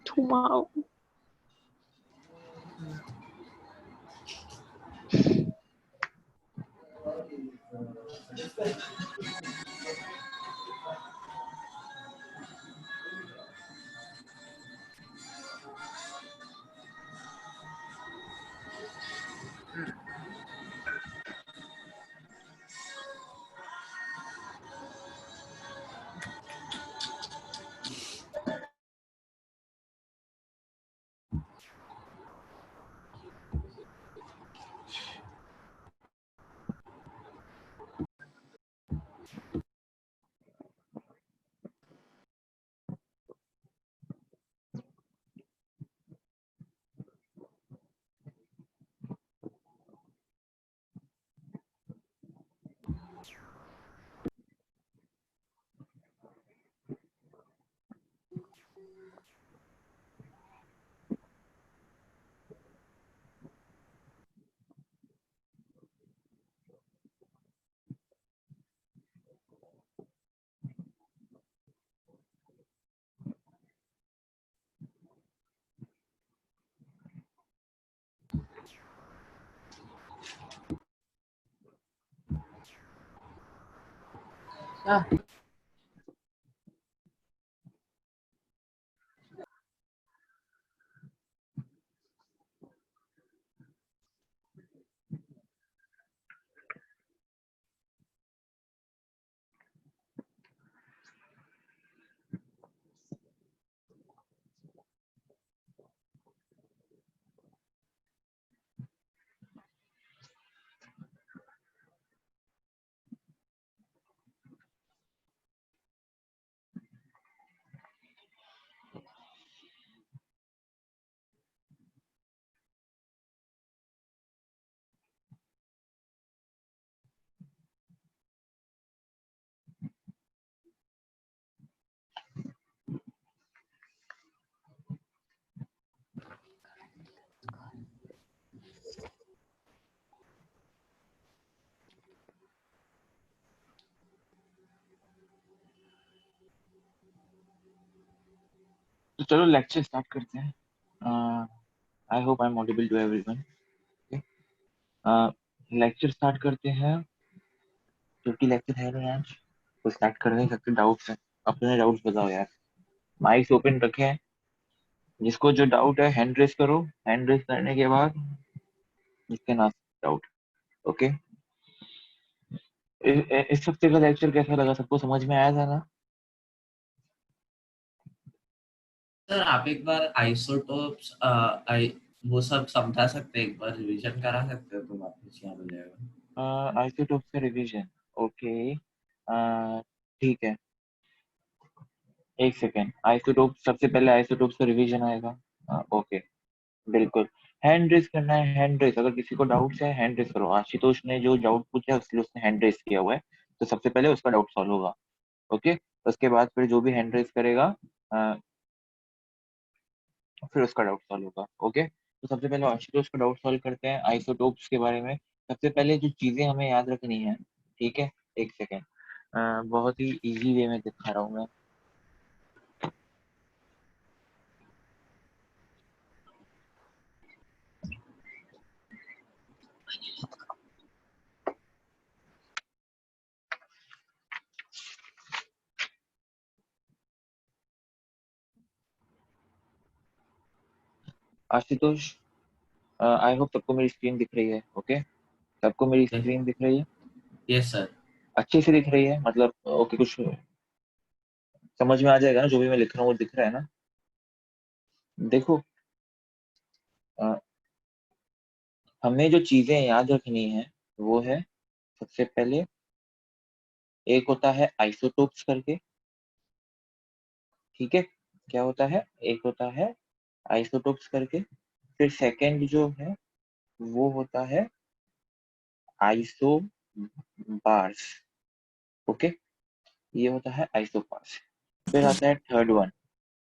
Tomorrow. तो चलो lecture start करते हैं। I hope I am audible to everyone. Lecture start करते हैं क्योंकि लेक्चर है नहीं आज, तो स्टार्ट कर नहीं सकते। डाउट्स है, अपने डाउट्स बताओ यार। माइक्स ओपन रखे हैं, जिसको जो डाउट है हैंड रेस करो। हैंड रेस करने के बाद जिसके ना डाउट। ओके, इस हफ्ते का लेक्चर कैसा लगा? सबको समझ में आया था ना? सर आप एक बार आइसोटोप्स वो सब समझा सकते हैं, एक बार रिवीजन करा सकते हो तो वापस याद हो जाएगा। आइसोटोप से रिवीजन। ओके, ठीक है, एक सेकेंड। आइसोटोप सबसे पहले आइसोटोप से रिवीजन आएगा। ओके, बिल्कुल। हैंड रेस करना है, हैंड रेस। अगर किसी को डाउट है हैंड रेस करो। आशुतोष ने जो डाउट पूछा है इसलिए उसने हैंड रेस किया हुआ है, तो सबसे पहले उसका डाउट सॉल्व होगा। ओके, उसके बाद फिर जो भी हैंड रेस करेगा फिर उसका डाउट सॉल्व होगा। ओके, तो सबसे पहले आशुतोष का डाउट सॉल्व करते हैं आइसोटोप्स के बारे में। सबसे पहले जो चीजें हमें याद रखनी है, ठीक है, एक सेकेंड। बहुत ही इजी वे में दिखा रहा हूँ मैं। आशुतोष, आई होप सबको मेरी स्क्रीन दिख रही है। ओके, सबको मेरी स्क्रीन दिख रही है? Yes sir. अच्छे से दिख रही है मतलब? ओके, कुछ समझ में आ जाएगा ना? जो भी मैं लिख रहा हूँ वो दिख रहा है ना? देखो, हमें जो चीजें याद रखनी है वो है, सबसे पहले एक होता है आइसोटोप्स करके, ठीक है, क्या होता है, एक होता है आइसोटोप्स करके, फिर सेकंड जो है वो होता है आइसोबार्स, ओके, ये होता है आइसोबार्स। फिर आता है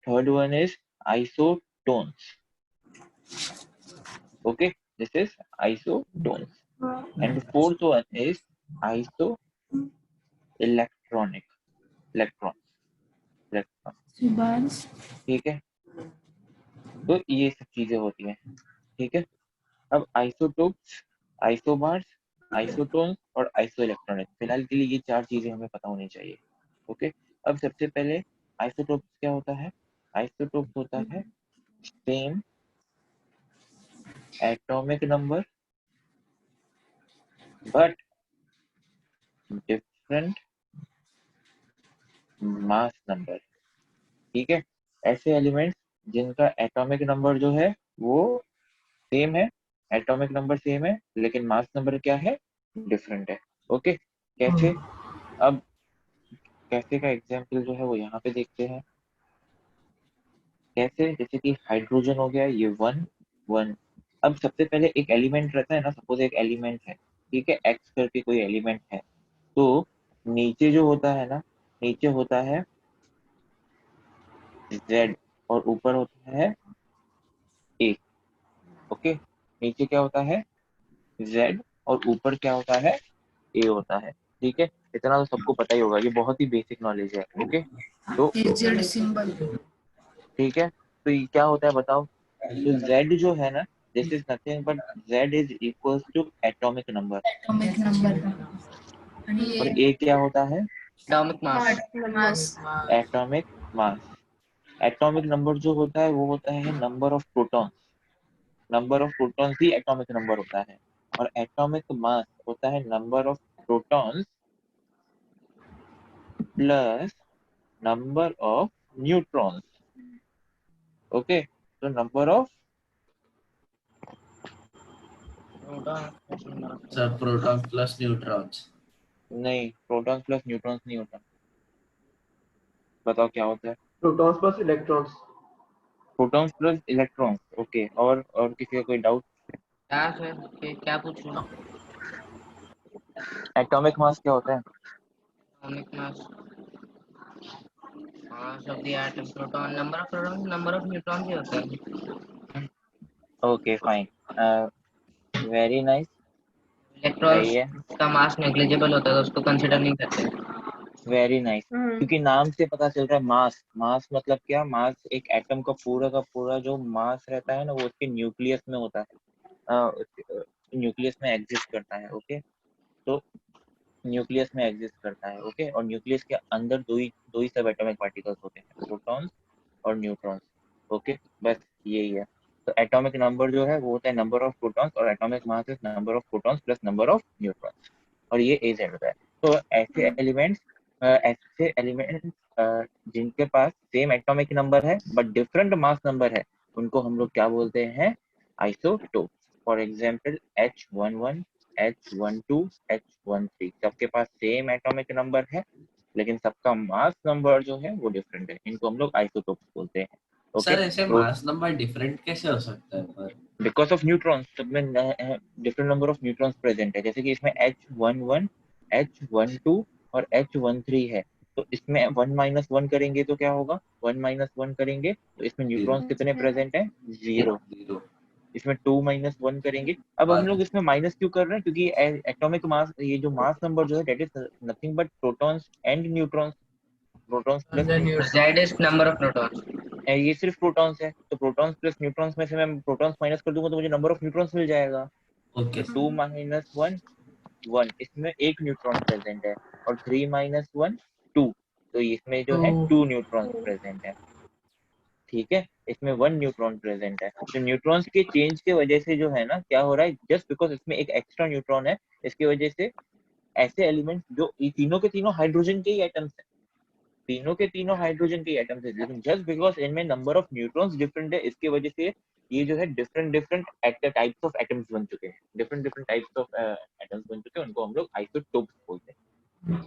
third one is isotones, okay, this is isotones, and the fourth one is iso electronic electrons, ठीक है, तो ये सब चीजें होती हैं, ठीक है। अब आइसोटोप्स, आइसोबार्स, आइसोटोन्स और आइसो इलेक्ट्रॉनिक, फिलहाल के लिए ये चार चीजें हमें पता होनी चाहिए, ओके। अब सबसे पहले आइसोटोप्स क्या होता है, आइसोटोप्स होता है same atomic number but different mass number, ठीक है। ऐसे एलिमेंट्स जिनका एटॉमिक नंबर जो है वो सेम है, एटॉमिक नंबर सेम है, लेकिन मास नंबर क्या है, डिफरेंट है, ओके। कैसे, अब कैसे का एग्जांपल जो है वो यहाँ पे देखते हैं। कैसे, जैसे कि हाइड्रोजन हो गया, ये 1 1। अब सबसे पहले एक एलिमेंट रहता है ना, सपोज एक एलिमेंट है, ठीक है, एक्स करके कोई एलिमेंट है, तो नीचे जो होता है ना, नीचे होता है जेड और ऊपर होता है ए, ओके। नीचे क्या होता है, जेड, और ऊपर क्या होता है, ए होता है, ठीक है। इतना तो सबको पता ही होगा, ये बहुत ही बेसिक नॉलेज है, ओके। तो जेड सिंबल, ठीक है, तो ये क्या होता है बताओ, तो जेड जो है ना, this is nothing but Z is equals to atomic number, atomic number और ए क्या होता है, atomic mass, atomic mass. Atomic number जो होता है वो होता है number of protons, number of protons ही एटॉमिक नंबर होता है, और एटॉमिक मास होता है number of protons plus number of neutrons, okay. तो number of, sir proton plus neutrons. नहीं, प्रोटॉन्स प्लस न्यूट्रॉन्स नहीं होता, बताओ क्या होता है, protons plus electrons. Protons plus electrons, okay. और किसी का कोई डाउट, क्या सर, क्या पूछूं? एटॉमिक मास क्या होता है, atomic mass, mass of the atom, proton, number of neutron ही होता है। Okay fine, very nice, electrons सही है, का मास नेग्लिजिबल होता है तो उसको कंसीडर नहीं करते। वेरी नाइस, क्योंकि नाम से पता चल रहा है मास, मास मतलब क्या, मास एक एटम का पूरा जो मास रहता है ना, वो उसके न्यूक्लियस में होता है, न्यूक्लियस में एग्जिस्ट करता है, ओके। तो न्यूक्लियस में एग्जिस्ट करता है, ओके, और न्यूक्लियस के अंदर दो ही सब एटॉमिक पार्टिकल्स होते हैं, प्रोटॉन्स और न्यूट्रॉन्स, ओके, बस यही है। तो एटॉमिक नंबर जो है वो होता है नंबर ऑफ प्रोटॉन्स, और atomic mass is number of protons plus number of neutrons, और ये ए जेड होता है। तो ऐसे एलिमेंट्स जिनके पास सेम एटॉमिक नंबर है बट डिफरेंट मास नंबर है, उनको हम लोग क्या बोलते हैं, isotope. For example H11, H12, H13, सबके पास सेम एटॉमिक नंबर है, लेकिन सबका मास नंबर जो है वो डिफरेंट है, इनको हम लोग आइसोटोप्स बोलते हैं, ओके। सर ऐसे तो मास नंबर डिफरेंट कैसे हो सकता है पर? बिकॉज ऑफ न्यूट्रॉन्स, सब में different number of neutrons present है, जैसे कि इसमें H11, H12 और H13 है, तो इसमें 1 - 1 करेंगे तो क्या होगा, 1 - 1 करेंगे तो इसमें न्यूट्रॉन्स कितने प्रेजेंट है, 0। जीरो। इसमें 2 - 1 करेंगे, अब हम लोग इसमें माइनस क्यों कर रहे हैं, क्योंकि एटॉमिक मास, ये जो मास नंबर जो है that is nothing but protons and neutrons, protons plus neutrons, Z is number of protons. ये सिर्फ प्रोटॉन्स है, तो प्रोटॉन्स प्लस न्यूट्रॉन्स में से मैं प्रोटॉन्स माइनस कर दूंगा तो मुझे नंबर ऑफ न्यूट्रॉन्स मिल जाएगा, तो ओके। 2 - 1 1, इसमें एक न्यूट्रॉन प्रेजेंट है, और 3 - 1 2, तो इसमें जो है 2 न्यूट्रॉन प्रेजेंट है, ठीक है। इसमें 1 न्यूट्रॉन प्रेजेंट है, तो न्यूट्रॉन्स के चेंज की वजह से जो है ना क्या हो रहा है, जस्ट बिकॉज इसमें एक एक्स्ट्रा न्यूट्रॉन है, इसकी वजह से ऐसे एलिमेंट जो ये तीनों के तीनों हाइड्रोजन के ही एटम्स है, तीनों के तीनों हाइड्रोजन के एटम्स है, लेकिन जस्ट बिकॉज इनमें नंबर ऑफ न्यूट्रॉन्स डिफरेंट है, इसकी वजह से ये जो है different different types of atoms बन चुके हैं, different different types of atoms बन चुके हैं, उनको हम लोग आइसोटोप्स बोलते हैं,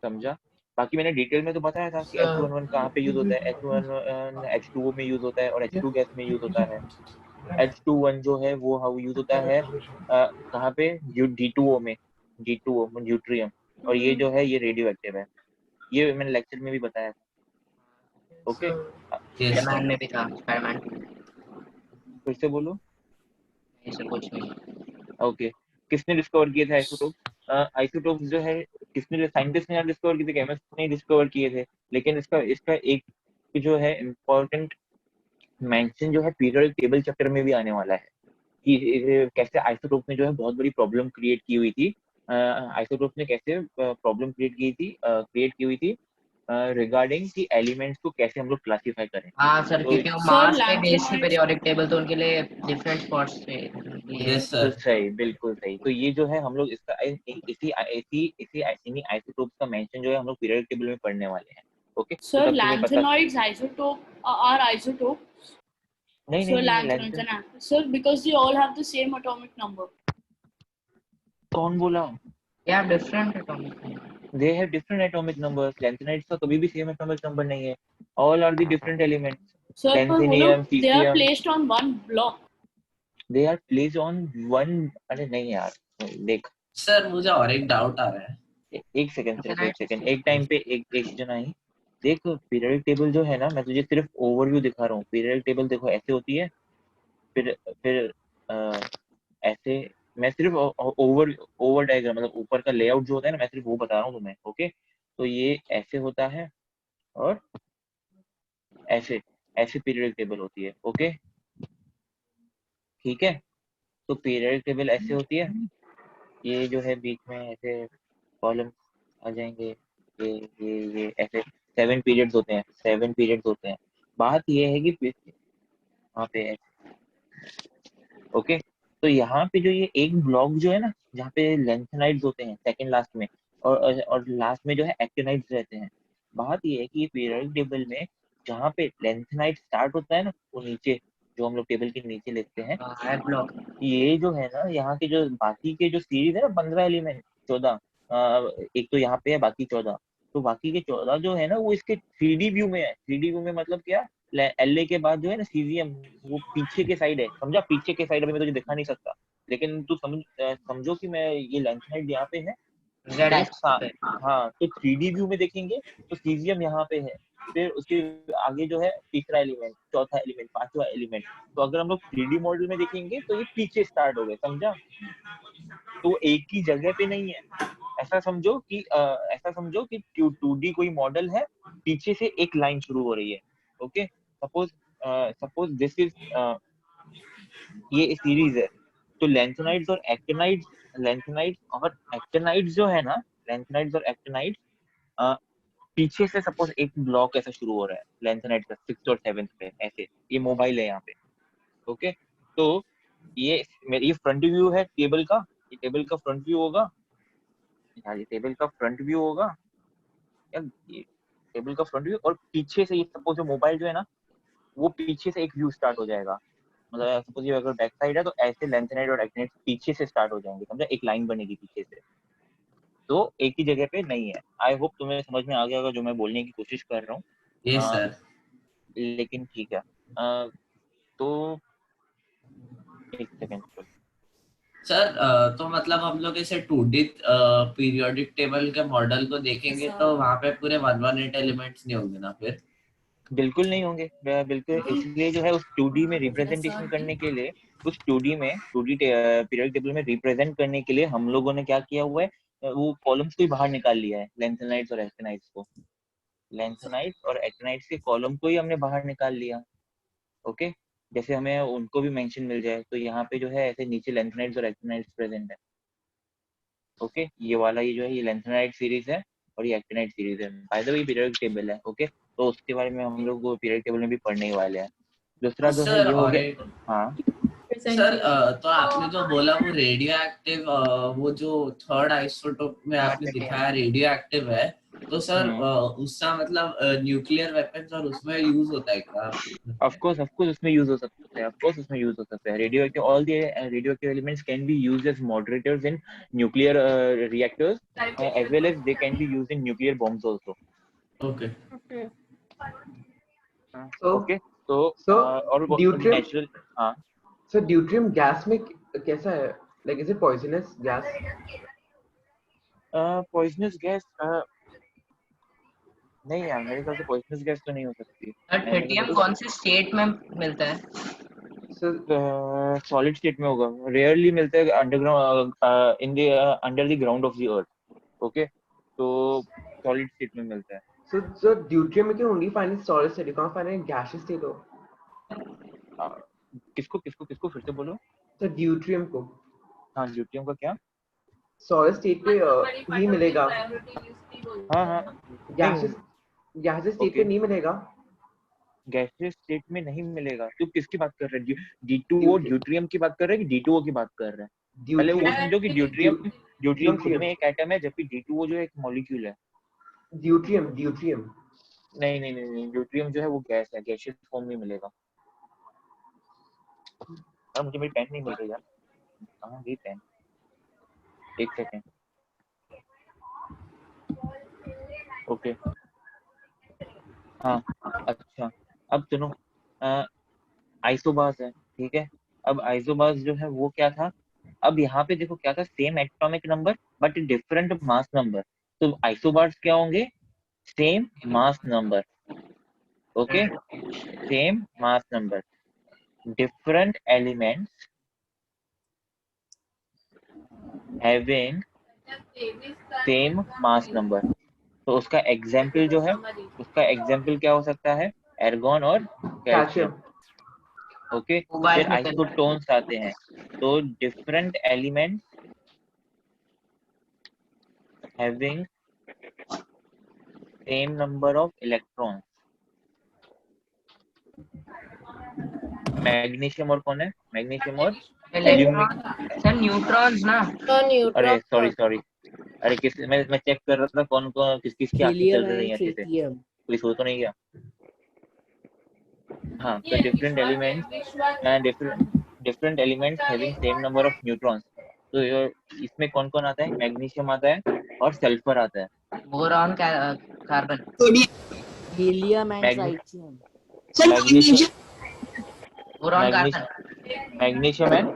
समझा। बाकी मैंने डिटेल में तो बताया था कि H211 कहाँ पे यूज होता है, H211 H2O में यूज होता है और H2 गैस में यूज होता है। H21 जो है वो हाउ यूज होता है कहाँ पे, D2O में, D2O ड्यूट्रियम, और ये जो है ये रेडियो एक्टिव है, ये मैंने लेक्चर में भी बताया था। Okay, yes Spiderman sir. में भी था, स्पाइडरमैन फिर से बोलो। ऐसे कुछ नहीं। ओके, किसने डिस्कवर किए थे आइसोटोप? आइसोटोप जो है किसने, साइंटिस्ट ने डिस्कवर किए थे, केमिस्ट ने डिस्कवर किए थे, लेकिन इसका इसका एक जो है इम्पोर्टेंट मेंशन जो है पीरियोडिक टेबल चैप्टर में भी आने वाला है कि कैसे आइसोटोप ने जो है बहुत बड़ी प्रॉब्लम क्रिएट की हुई थी, आइसोटोप ने कैसे प्रॉब्लम क्रिएट की हुई थी रिगार्डिंग कि एलिमेंट्स को कैसे हम लोग क्लासिफाई करें। हाँ सर, तो क्योंकि वो सर मास पे बेस थे लैंथेनॉइड्स पीरियोडिक टेबल, तो उनके लिए डिफरेंट स्पॉट्स थे ये। यस तो सर। सही, बिल्कुल सही। तो ये जो है हम लोग इसका इसी आइसोटोप्स का मेंशन जो है हम लोग पीरियोडिक टेबल में पढ़ने वाले हैं। ओके, तो Sir, तब तुम्हें पता, lanthanoids are isotopes. नहीं Sir, नहीं नहीं lanthanoids and sir, because they all have the same atomic number. कौन बोला? या different atomic. They have different atomic numbers, lanthanides का कभी भी सेम एटॉमिक नंबर नहीं है, all are the different elements, Sir, पर वो लैंथेनियम, लोग they are caesium, placed on one block. They are placed on one. अरे नहीं यार, देख, सर मुझे और एक डाउट आ रहा है। एक सेकंड, सिर्फ एक सेकंड, एक टाइम पे एक जना ही देख। पीरियोडिक टेबल जो है ना, मैं तुझे सिर्फ ओवरव्यू दिखा रहा हूँ। पीरियोडिक टेबल देखो ऐसे होती है, फिर ऐसे, मैं सिर्फ ओवर ओवर डायग्राम मतलब ऊपर का लेआउट जो होता है ना, मैं सिर्फ वो बता रहा हूँ तुम्हें। ओके, तो ये ऐसे होता है और ऐसे ऐसे पीरियोडिक टेबल होती है। ओके, ठीक है, तो पीरियोडिक टेबल ऐसे होती है, ये जो है बीच में ऐसे कॉलम आ जाएंगे, ये ऐसे 7 पीरियड्स होते हैं, 7 पीरियड्स होते हैं। बात ये है कि वहाँ पे ओके, तो यहाँ पे जो ये एक ब्लॉक जो है ना, जहाँ पे लेंथेनाइड्स होते हैं सेकंड लास्ट में, और लास्ट में जो है एक्टिनाइड्स रहते हैं। बात ये है कि ये पीरियोडिक टेबल में जहाँ पे लेंथेनाइड स्टार्ट होता है ना, वो नीचे जो हम लोग टेबल के नीचे लिखते हैं, है ब्लॉक। ये जो है ना, यहाँ के जो बाकी के जो सीरीज है ना, 15 एलिमेंट, 14, एक तो यहाँ पे है, बाकी 14, तो बाकी के 14 जो है ना, वो इसके 3D व्यू में है। 3D व्यू में मतलब क्या, एलए के बाद जो है ना सीजियम, वो पीछे के साइड है, समझा, पीछे के साइड। अभी मैं तुझे दिखा नहीं सकता, लेकिन तू समझो कि मैं ये लेंथेनाइड यहाँ पे है, जेड तो एक्सिस पे। हाँ, तो 3D व्यू में देखेंगे तो सीजियम यहाँ पे है, फिर उसके आगे जो है तीसरा एलिमेंट, चौथा एलिमेंट, पांचवा एलिमेंट। तो अगर हम लोग 3D मॉडल में देखेंगे तो ये पीछे स्टार्ट हो गए, समझा। तो एक ही जगह पे नहीं है, ऐसा समझो कि 2D कोई मॉडल है, पीछे से एक लाइन शुरू हो रही है। ओके, सपोज दिस इज, ये सीरीज है, तो लेंथेनाइड्स जो है ना, लेंथेनाइड्स और एक्टिनाइड्स पीछे से सपोज एक ब्लॉक ऐसा शुरू हो रहा है लेंथेनाइड का 6th और 7th पे, ऐसे ये मोबाइल है यहाँ पे। ओके, तो ये फ्रंट व्यू है टेबल का, ये टेबल का फ्रंट व्यू होगा यार, ये टेबल का फ्रंट व्यू होगा यार, ये टेबल का फ्रंट व्यू, और पीछे से ये सपोज जो मोबाइल जो है ना, वो पीछे से एक व्यू स्टार्ट हो जाएगा। मतलब सपोज ये अगर बैक साइड है, तो ऐसे लेंथेनाइड और एक्टिनाइड पीछे से स्टार्ट हो जाएंगे, समझा, एक लाइन बनेगी पीछे से, तो एक ही जगह पे नहीं है। आई होप तुम्हें समझ में आ गया होगा जो मैं बोलने की कोशिश कर रहा हूँ। Yes sir. लेकिन ठीक है, तो एक सेकंड, सर तो मतलब हम लोग ऐसे 2D पीरियोडिक टेबल के मॉडल को देखेंगे तो वहाँ पे पूरे 118 एलिमेंट्स नहीं होंगे ना फिर? बिल्कुल नहीं होंगे, बिल्कुल। इसलिए जो है उस 2D में रिप्रेजेंटेशन करने के लिए, उस 2D पीरियोडिक टेबल में रिप्रेजेंट करने के लिए हम लोगों ने क्या किया हुआ है, वो कॉलम्स को ही बाहर निकाल लिया है, लेंथेनाइड्स और एक्टिनाइड्स को, लेंथेनाइड्स और एक्टिनाइड्स के कॉलम को ही हमने बाहर निकाल लिया। ओके, जैसे हमें उनको भी मेंशन मिल जाए, तो यहाँ पे जो है ऐसे नीचे लेंथेनाइड्स और एक्टिनाइड्स प्रेजेंट है। ओके, ये वाला ये जो है ये लेंथेनाइड सीरीज है और ये एक्टिनाइड सीरीज है, bye the way periodic table है। ओके, तो उसके बारे में हम लोग वो पीरियोडिक टेबल में भी पढ़ने ही वाले हैं। दूसरा जो है सर ये हो और गया। एक, हाँ, सर तो आपने जो बोला वो रेडियो एक्टिव, वो जो थर्ड आइसोटोप में आपने दिखाया रेडियो एक्टिव है, तो सर उसका मतलब न्यूक्लियर वेपन्स और उसमें यूज होता है क्या? ऑफ कोर्स उसमें यूज हो सकता है, ऑफ कोर्स उसमें यूज हो सकता है। Radioactive, all the radioactive elements can be used as moderators in nuclear reactors as well as they can be used in nuclear bombs also. Okay Okay, so और deuterium, natural, हाँ so deuterium gas में कैसा है? Like is it poisonous gas? Poisonous gas नहीं यार, मेरे ख्याल से पॉइजनस गैस तो नहीं हो सकती। ट्रिटियम कौन से स्टेट में मिलता है? So सॉलिड स्टेट में होगा, रेयरली मिलता है underground, in the under the ground of the earth. Okay, तो सॉलिड स्टेट में मिलता है। so deuterium you can only find in solid state. You can't find it in gaseous state. किसको फिर से बोलो। So deuterium को हाँ, ड्यूटियम का क्या? solid state पे ही मिलेगा, हाँ gaseous state पे Okay. नहीं मिलेगा। गैसियस स्टेट में नहीं मिलेगा। तू किसकी बात कर रहा है? D2O ड्यूट्रियम की बात कर रहा है कि D2O की बात कर रहा है? पहले वो समझो कि ड्यूट्रियम खुद में एक एटम है, जबकि D2O जो एक मॉलिक्यूल है। ड्यूट्रियम नहीं, ड्यूट्रियम जो है वो गैस है, गैसियस फॉर्म में मिलेगा। और मुझे मेरी पेन नहीं मिल रही यार, कहाँ गई पेन? एक सेकेंड। ओके, हाँ अच्छा, अब सुनो, आइसोबार्स है, ठीक है। अब आइसोबार्स जो है वो क्या था? अब यहाँ पे देखो क्या था, same atomic number but different mass number. तो आइसोबार्स क्या होंगे? Same mass number, okay, same mass number, different elements having same mass number. तो उसका एग्जाम्पल जो है, उसका एग्जाम्पल क्या हो सकता है? एर्गॉन और कैल्शियम। ओके, फिर आइसोटोन्स आते हैं। तो different elements having same number of electrons. Magnesium और कौन है? मैग्नीशियम और इलेक्ट्रॉन सर, न्यूट्रॉन्स ना। अरे सॉरी, अरे मैं चेक कर रहा था कौन किसकी आंखें चल रही हैं अच्छे से, कोई सो तो नहीं गया। हाँ, तो different elements having same number of neutrons. तो इसमें कौन कौन आता है? मैग्नीशियम आता है और सल्फर आता है। Boron, carbon, helium and tritium. Boron, carbon, magnesium and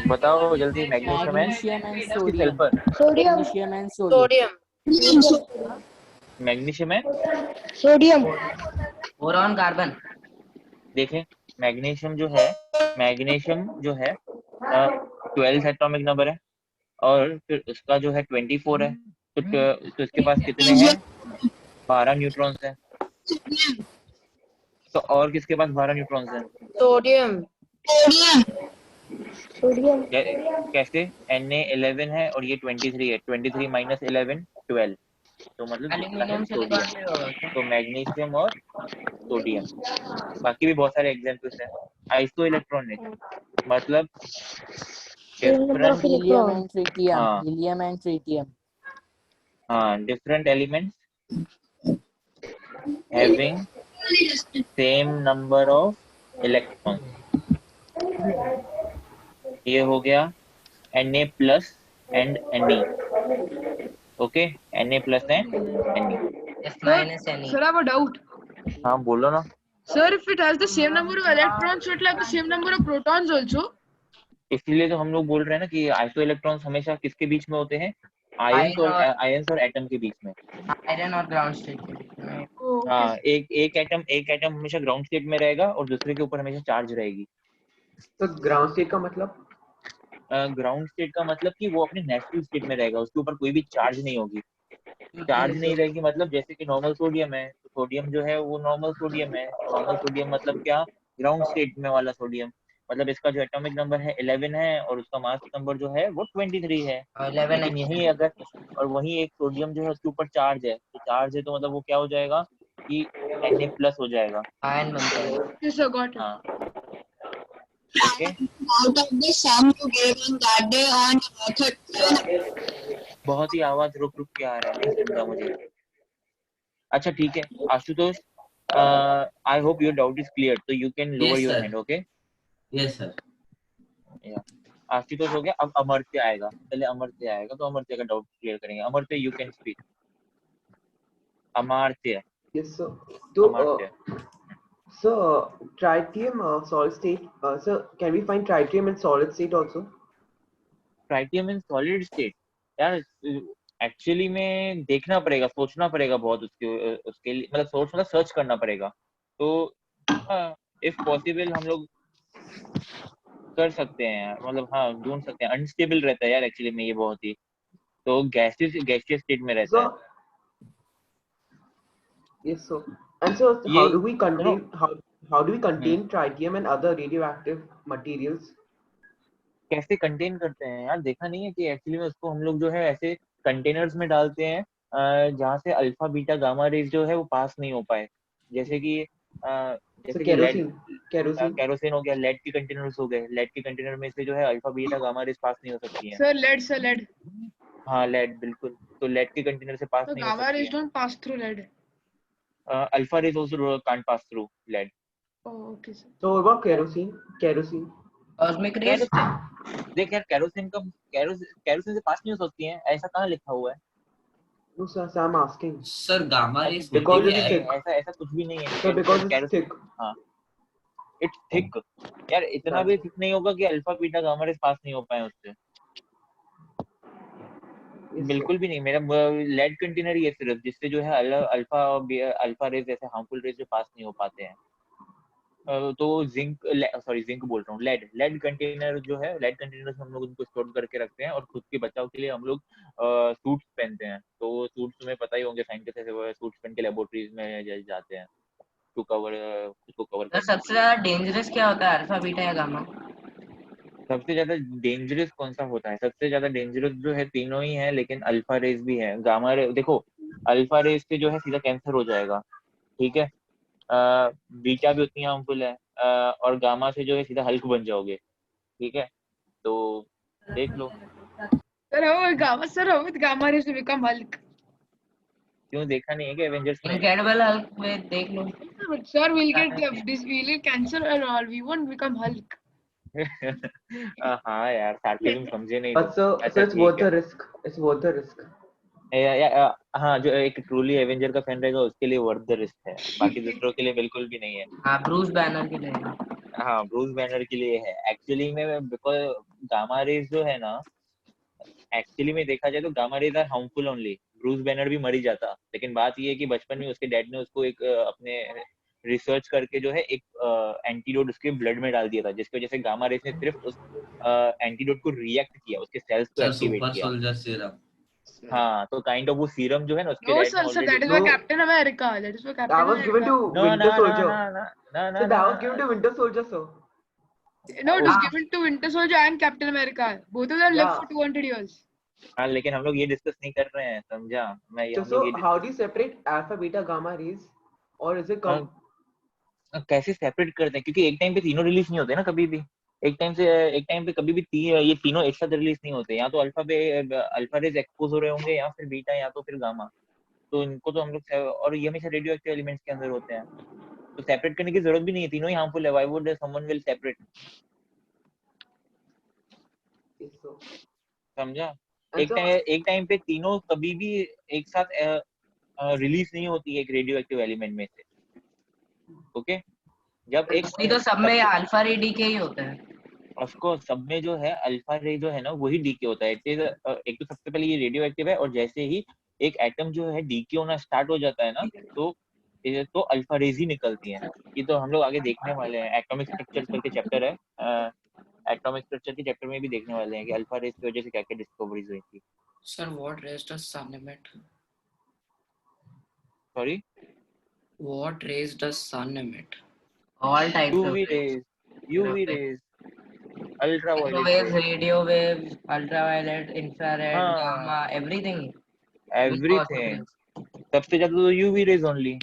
बताओ जल्दी। Magnesium and sulphur. Magnesium and sodium. Magnesium and sodium. Boron, carbon. देखें, मैग्नीशियम जो है 12th एटॉमिक नंबर है, और फिर उसका जो है 24 है। तो इसके पास कितने हैं? 12 न्यूट्रॉन्स हैं। तो और किसके पास 12 न्यूट्रॉन्स हैं? सोडियम। कैसे? Na11 है और ये 23 है। 23 माइनस 11 12, तो मतलब एल्यूमिनियम, सोडियम। तो मैग्नीशियम और सोडियम। बाकी भी बहुत सारे एग्जांपल्स हैं। आइसो इलेक्ट्रॉनिक मतलब डिफरेंट हीलियम एंड ट्रिटियम। हाँ, different elements having same number of electrons. ये हो गया Na plus and Ne। Okay, Na plus and Ne। Sir, I have a doubt. हाँ बोलो ना। Sir, if it has the same number of electrons, it will have the same number of protons also. इसीलिए तो हम लोग बोल रहे हैं ना कि आइसो इलेक्ट्रॉन्स हमेशा किसके बीच में होते हैं? आयंस और एटम के बीच में। आयरन और ग्राउंड स्टेट के बीच में। हाँ, एक एटम हमेशा ग्राउंड स्टेट में रहेगा और दूसरे के ऊपर हमेशा चार्ज रहेगी। तो ग्राउंड स्टेट का मतलब? ग्राउंड स्टेट का मतलब कि वो अपने नेचुरल स्टेट में रहेगा, उसके ऊपर कोई भी चार्ज नहीं होगी। चार्ज नहीं रहेगी मतलब जैसे कि नॉर्मल सोडियम है, तो सोडियम जो है वो नॉर्मल सोडियम है। नॉर्मल सोडियम मतलब क्या? ग्राउंड स्टेट में वाला सोडियम। मतलब इसका जो एटॉमिक नंबर है 11 है और उसका मास नंबर जो है वो 23 है। 11 लेकिन यही अगर और वही एक सोडियम जो है उसके ऊपर चार्ज है, तो मतलब वो क्या हो जाएगा कि Na प्लस हो जाएगा, आयन बन जाएगा। Yes, sir, got it. हाँ, okay. Out of the sum you gave on that day on method बहुत ही आवाज रुक रुक के आ रहा है, नहीं सुन रहा मुझे। अच्छा ठीक है Ashutosh, I hope your doubt is clear, तो you can lower Yes, your sir. Hand. Okay Yes, sir. Ashutosh हो गया, अब अमर्त्य आएगा, पहले अमर्त्य आएगा, तो अमर्त्य का डाउट क्लियर करेंगे। Amartya you can speak. Amartya Yes, sir. So, Amartya so tritium solid state. Sir, can we find tritium in solid state also? Tritium in solid state, यार एक्चुअली में देखना पड़ेगा, सोचना पड़ेगा बहुत उसके लिए, मतलब सोचना, सर्च करना पड़ेगा। तो इफ पॉसिबल हम लोग कर सकते हैं, मतलब हाँ ढूंढ सकते हैं। अनस्टेबल रहता है यार एक्चुअली में ये बहुत ही, तो गैसियस स्टेट में रहता है। So, yes, sir. And so, ये how do we contain how do we hmm, contain tritium and other radioactive materials? कैसे कंटेन करते हैं यार, देखा नहीं है कि एक्चुअली में उसको हम लोग जो है ऐसे कंटेनर्स में डालते हैं जहाँ से अल्फा बीटा गामा रेज जो है वो पास नहीं हो पाए। जैसे कि So, जैसे कि लेड, kerosene. केरोसिन हो गया, लेड के कंटेनर्स हो गए, लेड के कंटेनर में से जो है अल्फा बीटा गामा रेज पास नहीं हो सकती हैं। Sir, lead. हाँ लेड, बिल्कुल, तो लेड के कंटेनर से पास So नहीं हो gamma सकती rays है। don't pass through lead. Alpha rays also can't pass through lead. Oh, okay, sir. So, what about kerosene? Kerosene. Cosmic rays kerosene, देख यार केरोसिन से पास नहीं हो सकती है, ऐसा कहाँ लिखा हुआ है? No, sir, I'm asking. Sir, gamma rays बिल्कुल Because भी it's नहीं thick. है, ऐसा ऐसा कुछ भी नहीं है। Sir, because it's kerosene, thick. हाँ इट्स थिक यार, इतना भी थिक नहीं होगा कि अल्फा बीटा गामा रेज पास नहीं हो पाए उससे, Yes, sir. बिल्कुल भी नहीं। मेरा लेड कंटेनर ही है सिर्फ, जिससे जो है अल्फा रेज जैसे हार्मफुल रेज जो पास नहीं हो पाते हैं। तो जिंक बोल रहा हूँ, लेड कंटेनर जो है, लेड कंटेनर में हम लोग उनको स्टोर करके रखते हैं, और खुद के बचाव के लिए हम लोग सूट्स पहनते हैं। तो सूट्स तुम्हें पता ही होंगे, साइंटिस्ट ऐसे सूट्स पहन के लेबोरेटरीज में जाते हैं टू कवर, खुद को कवर तो करने सबसे के लिए। ज्यादा डेंजरस क्या होता है, अल्फा बीटा या गामा? सबसे ज्यादा डेंजरस कौन सा होता है? सबसे ज्यादा डेंजरस जो है तीनों ही है, लेकिन अल्फा रेज भी है, गामा रे, देखो अल्फा रेज से जो है सीधा कैंसर हो जाएगा, ठीक है, बीटा भी उतनी हार्मफुल है, और गामा से जो है सीधा हल्क बन जाओगे, ठीक है, तो देख लो। Sir, how with gamma rays to become Hulk? क्यों देखा नहीं है क्या एवेंजर्स में? इनक्रेडिबल हल्क में देख लो। But sir, we'll get cancer and all. We won't become Hulk. हाँ यार, सार्केज्म समझे नहीं But तुम। sir, अच्छा it's ठीक worth है। the risk. It's worth the risk. हाँ, जो एक ट्रूली एवेंजर का फैन रहेगा उसके लिए वर्थ द रिस्क है, बाकी दूसरों के लिए बिल्कुल भी नहीं है। हाँ, ब्रूस बैनर के लिए। हाँ, ब्रूस बैनर के लिए है एक्चुअली में, बिकॉज गामा रेज जो है ना, एक्चुअली में देखा जाए तो gamma rays are harmful only. Bruce Banner भी मर ही जाता, लेकिन बात ये है कि बचपन में उसके डैड ने उसको एक अपने रिसर्च करके जो है एक एंटीडोट उसके ब्लड में डाल दिया था, जिसकी वजह से गामा रेज ने सिर्फ उस एंटीडोट को रिएक्ट किया, उसके सेल्स को Sir, एक्टिवेट super किया। soldier serum. हाँ, तो काइंड ऑफ वो सीरम जो है ना, उसके No, डैड ने sir, ऑलरेडी that is उसको, why No, Captain America. That is why that Captain was given America. to ना Winter ना ना Soldier. ना ना ना ना So that was ना, given to Winter Soldier, sir. No, it was Ah. given to Winter Soldier and Captain America. Both of them lived Yeah. for 200 years. हाँ, लेकिन हम लोग ये डिस्कस नहीं कर रहे हैं, समझा? So, हम लोग ये how do you separate alpha, beta, gamma rays, or is it कैसे सेपरेट करते हैं, क्योंकि एक टाइम पे तीनों रिलीज नहीं होते ना कभी भी। एक टाइम पे कभी भी ये तीनों एक साथ रिलीज नहीं होते, या तो अल्फा रेज एक्सपोज हो रहे होंगे, या फिर बीटा, या तो फिर गामा। तो इनको तो हम लोग, और ये हमेशा रेडियो एक्टिव एलिमेंट्स के अंदर होते हैं, तो सेपरेट करने की जरूरत भी नहीं है, तीनों ही हार्मफुल है। Why would someone will separate? Yes, sir. समझा? And so, एक टाइम पे तीनों कभी भी एक साथ रिलीज नहीं होती है एक रेडियो एक्टिव एलिमेंट में से, ओके? जब एक Actually तो सब में अल्फा रे डी के ही होते हैं। उसको सब में जो है अल्फा रे जो है ना, वही डीके होता है। एक तो सबसे पहले ये रेडियो एक्टिव है, और जैसे ही एक एटम जो है डीके होना स्टार्ट हो जाता है ना, तो अल्फा रेज ही निकलती हैं। ये तो हम लोग आगे देखने वाले हैं, एटॉमिक स्ट्रक्चर करके चैप्टर है, एटॉमिक स्ट्रक्चर के चैप्टर में भी देखने वाले हैं कि अल्फा रेज की वजह से क्या क्या डिस्कवरीज हुई थी। Sir, what rays does sun emit? Sorry, What rays does sun emit? All types of rays. UV rays, ultraviolet Microwaves, rays, radio waves, ultraviolet, infrared, हाँ, gamma, everything. एवरीथिंग। सबसे ज्यादा तो यूवी रेज ओनली।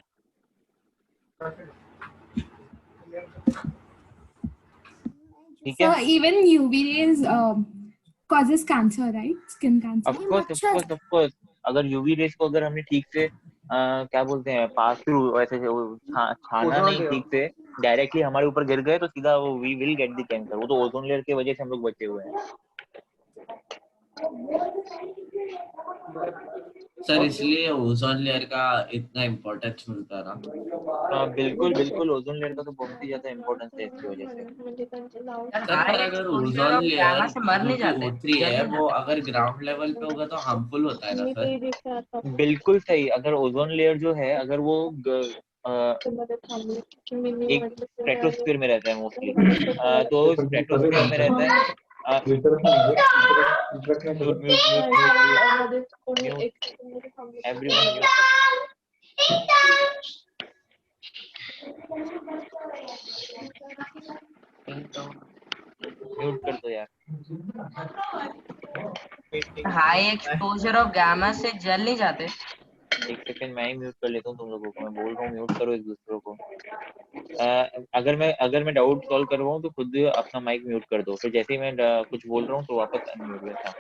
ठीक है, So even UV rays causes cancer, right? Skin cancer. Of course अगर UV rays को अगर हमने ठीक से क्या बोलते हैं पास थ्रू वैसे छाना Ozone नहीं layer. ठीक से डायरेक्टली हमारे ऊपर गिर गए तो सीधा वो we will get the cancer. वो तो ओजोन लेयर की वजह से हम लोग बचे हुए हैं। सर इसलिए ओजोन लेयर का इतना इम्पोर्टेंस मिलता है ना। बिल्कुल बिल्कुल ओजोन लेयर का तो बहुत ही ज्यादा इम्पोर्टेंस है इसकी वजह से। यार सर हाई पर अगर exposure ozone of layer gamma से मर जो नहीं कि जाते, O3 जल है नहीं वो जाते। अगर ग्राउंड लेवल पे होगा तो हार्मफुल होता है ना सर। बिल्कुल सही। अगर ओजोन लेयर जो है अगर वो एक स्ट्रेटोस्फीयर में रहता है मोस्टली, तो स्ट्रेटोस्फीयर में रहता है। Mute mute mute mute mute mute everyone mute. Mute कर दो यार। हाई एक्सपोजर ऑफ गामा से जल नहीं जाते। एक सेकंड मैं ही म्यूट कर लेता हूँ तुम लोगों को। मैं बोल रहा हूँ म्यूट करो एक दूसरे को। अगर मैं डाउट सॉल्व कर रहा हूँ तो खुद अपना माइक म्यूट कर दो, फिर जैसे ही मैं कुछ बोल रहा हूँ तो वापस अनम्यूट वैसा।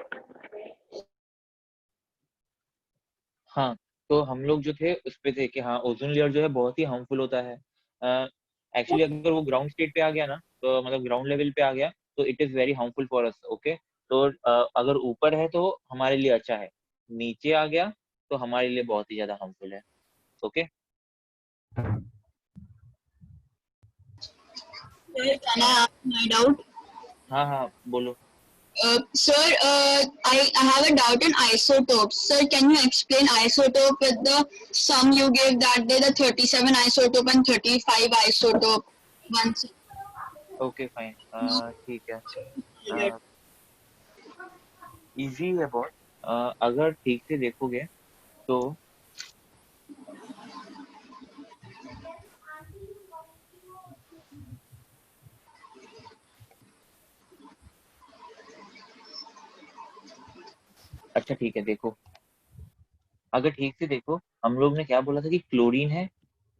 हाँ, तो हम लोग जो थे उस पे थे कि हाँ ओजोन लेयर जो है बहुत ही हार्मफुल होता है। एक्चुअली अगर वो ग्राउंड स्टेट पे आ गया ना, तो मतलब ग्राउंड लेवल पे आ गया तो it is very harmful for us. Okay, तो अगर ऊपर है तो हमारे लिए अच्छा है, नीचे आ गया तो हमारे लिए बहुत ही ज्यादा हार्मफुल है। Okay Sir, can I ask my doubt? हाँ हाँ बोलो। Sir, I have a doubt in isotopes. Sir, can you explain isotope with the sum you gave that day, the 37 isotope and 35 isotope? Once. Okay fine, ठीक है। Easy है बहुत। अगर ठीक से देखोगे तो अच्छा ठीक है देखो, अगर ठीक से देखो हम लोग ने क्या बोला था कि क्लोरीन है,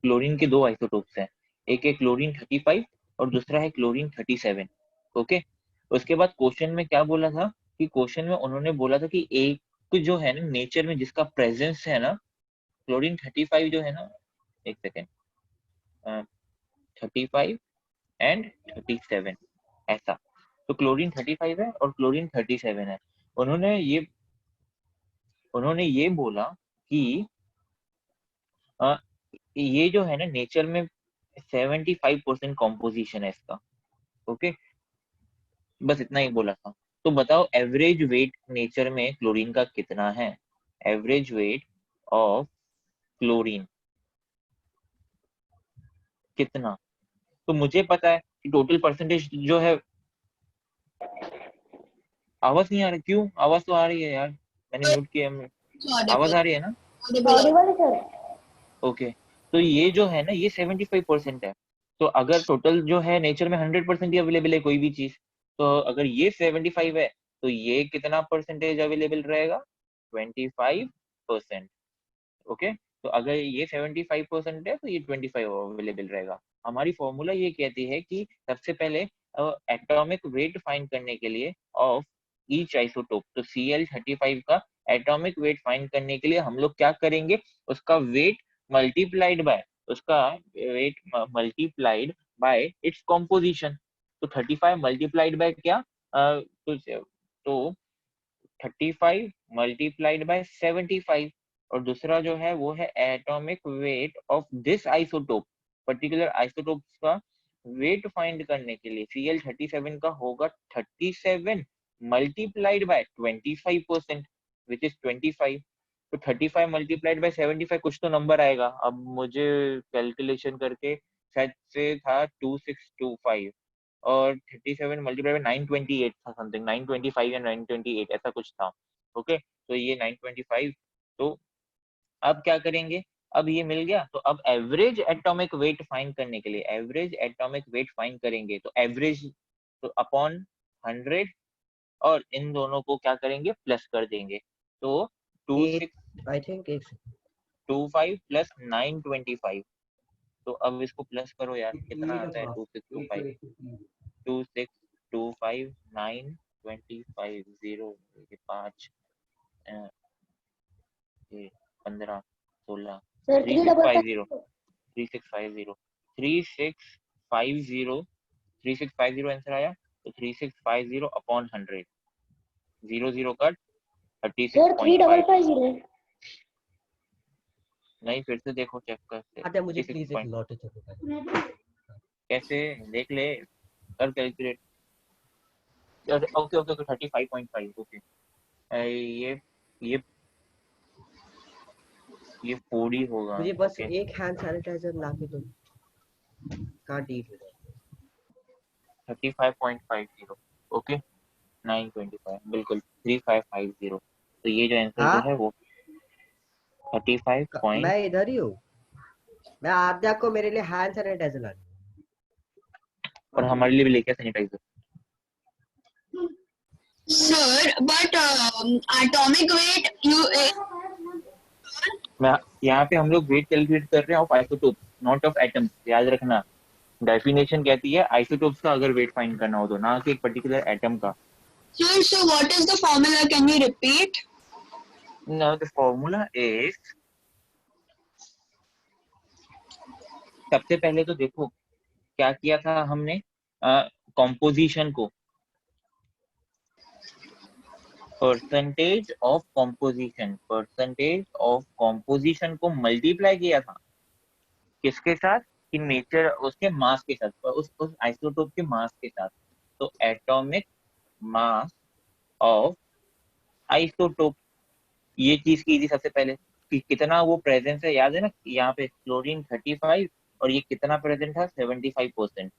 क्लोरीन के दो आइसोटोप्स हैं, एक है क्लोरीन 35 और दूसरा है क्लोरीन 37। ओके, उसके बाद क्वेश्चन में क्या बोला था कि क्वेश्चन में उन्होंने बोला था कि एक जो है ना नेचर में जिसका प्रेजेंस है ना, क्लोरीन 35 जो है ना, एक सेकेंड, 35 एंड 37 ऐसा। तो क्लोरीन 35 है और क्लोरीन 37 है। उन्होंने ये बोला कि ये जो है ना नेचर में 75% कॉम्पोजिशन है इसका। ओके, बस इतना ही बोला था। तो बताओ एवरेज वेट नेचर में क्लोरीन का कितना है? एवरेज वेट ऑफ क्लोरीन कितना? तो मुझे पता है कि टोटल परसेंटेज जो है। आवाज नहीं आ रही? क्यों? आवाज तो आ रही है यार, मैंने म्यूट किया। आवाज आ रही है ना? ओके, तो ये जो है ना ये 75% है। तो अगर टोटल जो है नेचर में 100% ही अवेलेबल है कोई भी चीज, तो अगर ये 75 है तो ये कितना परसेंटेज अवेलेबल रहेगा? 25%। ओके, तो अगर ये 75% है तो ये 25 अवेलेबल रहेगा। हमारी फॉर्मूला ये कहती है कि सबसे पहले एटॉमिक वेट फाइंड करने के लिए ऑफ ईच आइसोटोप, तो Cl35 का एटॉमिक वेट फाइंड करने के लिए हम लोग क्या करेंगे, उसका weight multiplied by its composition. तो 35 मल्टीप्लाइड बाय क्या, तो 35 मल्टीप्लाइड बाय 75, और दूसरा जो है वो है atomic weight of this isotope. Particular isotopes का वेट फाइंड करने के लिए Cl37 का होगा 37 मल्टीप्लाइड बाय 25% विच इज 25। तो 35 मल्टीप्लाइड बाय 75 कुछ तो नंबर आएगा, अब मुझे कैलकुलेशन करके शायद से था 2625, और 37 मल्टीप्लाई बाय 928 था, समथिंग 925 या 928 ऐसा कुछ था। ओके, तो ये 925। तो अब क्या करेंगे, अब ये मिल गया तो अब एवरेज एटॉमिक वेट फाइंड करने के लिए एवरेज एटॉमिक वेट फाइंड करेंगे, तो एवरेज तो अपॉन 100, और इन दोनों को क्या करेंगे, प्लस कर देंगे। तो 2625 प्लस 925, तो अब इसको प्लस करो यार, कितना आता है 2625? 2625 925 0 5 15 16 Sir, 3650 3650 आंसर आया। तो 3650 अपॉन 100 0 कट 36.5 नहीं, फिर से देखो, चेक करते मुझे प्लीज एक लॉटरी कैसे देख ले, कर कैलकुलेट। Okay 35.5 okay. ये 40 होगा। मुझे बस एक हैंड सैनिटाइजर ला के दो, का डील हो जाए। 35.50 ओके 925 बिल्कुल 3550। तो ये जो आंसर जो है वो 35 पॉइंट। मैं इधर ही हूँ, मैं आद्या को मेरे लिए हैंड सैनिटाइजर ला। और हमारे लिए भी लेके sanitiser. Sir, but atomic weight मैं यहाँ पे हम लोग वेट कैलकुलेट कर रहे हैं of isotope, not of atoms. याद रखना, डेफिनेशन कहती है आइसोटोप्स का अगर वेट फाइंड करना हो तो, ना कि एक पर्टिकुलर एटम का। Sir, so what is the formula? Can you repeat? Now the formula is, सबसे पहले तो देखो क्या किया था हमने, कॉम्पोजिशन को, परसेंटेज ऑफ कॉम्पोजिशन को मल्टीप्लाई किया था किसके साथ, कि नेचर उसके मास के साथ, उस आइसोटोप के मास के साथ। तो एटॉमिक मास ऑफ आइसोटोप, ये चीज की थी सबसे पहले कि कितना वो प्रेजेंस है। याद है ना, यहाँ पे क्लोरीन 35 और ये कितना प्रेजेंट था 75%,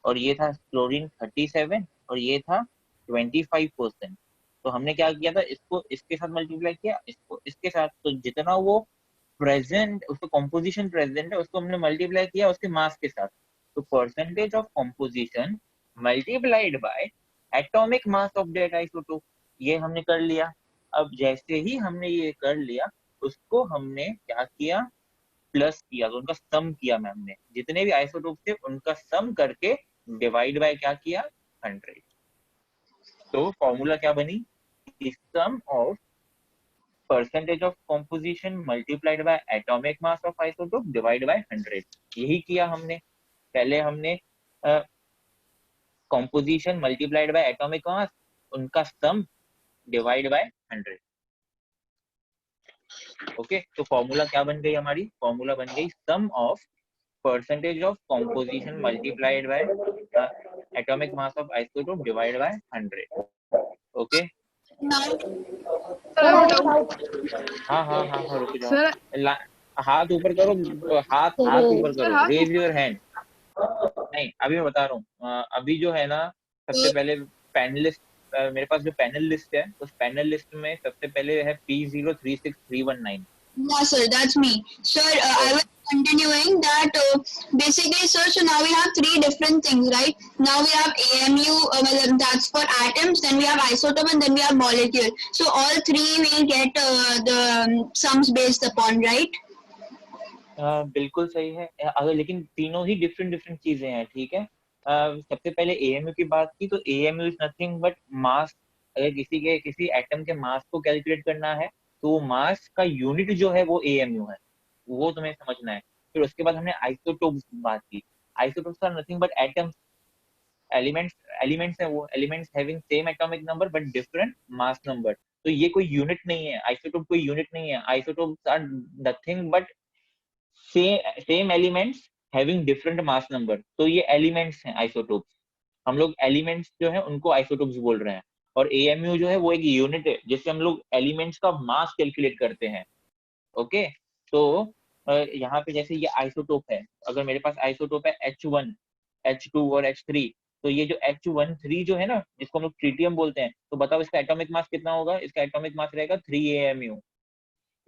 और ये था क्लोरीन 37 और ये था 25%। तो हमने क्या किया था, इसको इसके साथ मल्टीप्लाई किया, इसको इसके साथ, तो जितना वो प्रेजेंट, उसका कॉम्पोजिशन प्रेजेंट है, उसको हमने मल्टीप्लाई किया उसके मास के साथ। तो percentage of composition multiplied by atomic mass of that isotope, ये हमने कर लिया। अब जैसे ही हमने ये कर लिया, उसको हमने क्या किया, प्लस किया, तो उनका सम किया मैम ने, जितने भी आइसोटोप थे उनका सम करके डिवाइड बाय क्या किया 100। तो फॉर्मूला क्या बनी, sum of percentage of composition multiplied by atomic mass of isotope divide by 100। यही किया हमने। पहले हमने composition multiplied by atomic mass, उनका सम डिवाइड बाय 100। ओके, तो फॉर्मूला क्या बन गई हमारी, फॉर्मूला बन गई sum of percentage of composition multiplied by atomic mass of isotope divide by 100। Okay, हाँ रुक जाओ, हाथ ऊपर करो, हाथ ऊपर करो, रेज योर हैंड। नहीं, अभी मैं बता रहा हूँ, अभी जो है ना, सबसे पहले पैनलिस्ट, मेरे पास जो पैनल लिस्ट है, उस पैनल लिस्ट में सबसे पहले है P036319। Yeah, sir, that's me. Sir, I was continuing that basically, sir, so now we have three different things, right? Now we have AMU, that's for atoms, then we have isotope, and then we have molecule. So all three will get the sums based upon, right? बिल्कुल सही है, अगर लेकिन तीनों ही different चीजें हैं, ठीक है। सबसे पहले AMU की बात की, तो AMU is nothing but mass. अगर किसी एटम के मास को कैलकुलेट करना है, तो मास का यूनिट जो है वो AMU है, वो तुम्हें समझना है। फिर उसके बाद हमने आइसोटोप्स की बात की। Isotopes are nothing but atoms, elements है, वो elements having same atomic number but different mass number. तो ये कोई यूनिट नहीं है, आइसोटोप कोई यूनिट नहीं है। Isotopes are nothing but same elements having different mass number. तो ये एलिमेंट्स हैं आइसोटोप्स। हम लोग एलिमेंट्स जो है उनको आइसोटोप्स बोल रहे हैं, और AMU जो है वो एक यूनिट है जिससे हम लोग एलिमेंट्स का मास कैलकुलेट करते हैं। ओके, तो यहाँ पे जैसे ये आइसोटोप है, अगर मेरे पास आइसोटोप है H1, H2 और H3, तो ये जो H13 जो है ना, जिसको हम लोग ट्रिटियम बोलते हैं, तो बताओ इसका एटॉमिक मास कितना होगा। इसका एटॉमिक मास रहेगा 3 AMU।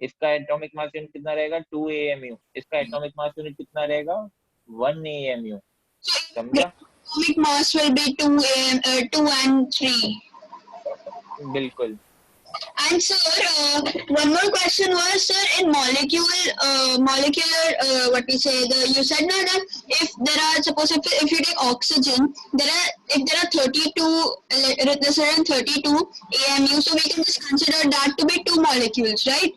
इसका एटॉमिक मास यूनिट कितना रहेगा 2 AMU। इसका एटॉमिक मास यूनिट कितना रहेगा 1 AMU। समझा? Atomic mass will be 2 and 3. बिल्कुल। And sir, one more question was, sir, in molecular, what we say, you said now that if there are, suppose if you take oxygen, if there are 32, let's say 32 AMU, so we can just consider that to be 2 molecules, right?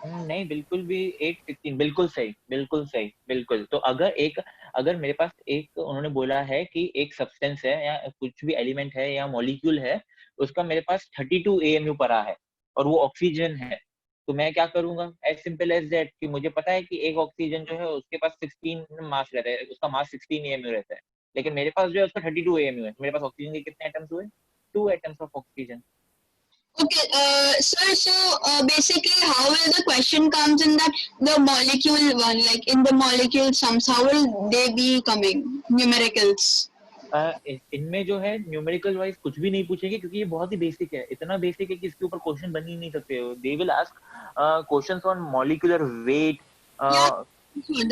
नहीं, बिल्कुल भी 8-16, बिल्कुल सही, बिल्कुल सही, बिल्कुल। तो अगर मेरे पास एक, उन्होंने बोला है कि एक सब्सटेंस है या कुछ भी एलिमेंट है या मॉलिक्यूल है, उसका मेरे पास 32 AMU पड़ा है और वो ऑक्सीजन है, तो मैं क्या करूंगा? एज सिंपल एज दैट कि मुझे पता है कि एक ऑक्सीजन जो है उसके पास 16 मास रहता है, उसका मास 16 AMU रहता है, लेकिन मेरे पास जो है उसका 32 AMU है। मेरे पास ऑक्सीजन के कितने एटम्स हुए? 2 atoms of oxygen. Okay, sir, so basically how will the question comes in that the molecule one, like in the molecule sums, how will they be coming, numericals? इनमें जो है numerical wise कुछ भी नहीं पूछेंगे क्योंकि ये बहुत ही बेसिक है, इतना बेसिक है कि इसके ऊपर क्वेश्चन बन ही नहीं सकते। They will ask questions on molecular weight.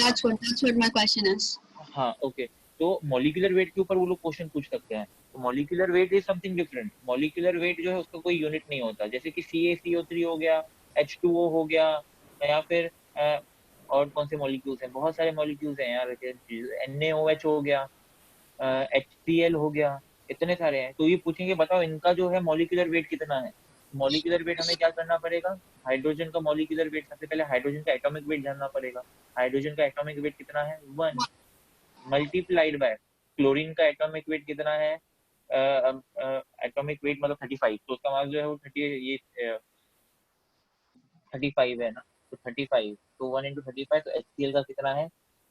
That's what my question is. हाँ, ओके, तो मॉलिक्यूलर वेट के ऊपर वो लोग क्वेश्चन पूछ सकते हैं। तो molecular weight is something different. Molecular weight जो है उसका कोई यूनिट नहीं होता, जैसे कि CaCO3 हो गया, H2O हो गया, या फिर और कौन से मॉलिक्यूल्स हैं? बहुत सारे मॉलिक्यूल्स हैं यार, NaOH हो गया, HCl हो गया, इतने सारे हैं। तो ये पूछेंगे बताओ इनका जो है मॉलिक्यूलर वेट कितना है। मॉलिक्यूलर वेट हमें क्या करना पड़ेगा? हाइड्रोजन का मॉलिक्यूलर वेट, सबसे पहले हाइड्रोजन का एटॉमिक वेट जानना पड़ेगा। हाइड्रोजन का एटॉमिक वेट कितना है? 1 मल्टीप्लाइड बाय क्लोरीन का एटॉमिक वेट कितना है? एटॉमिक वेट मतलब 35, तो उसका मास जो है वो 35 है ना, तो 35, तो 1 into 35, तो HCl का कितना है?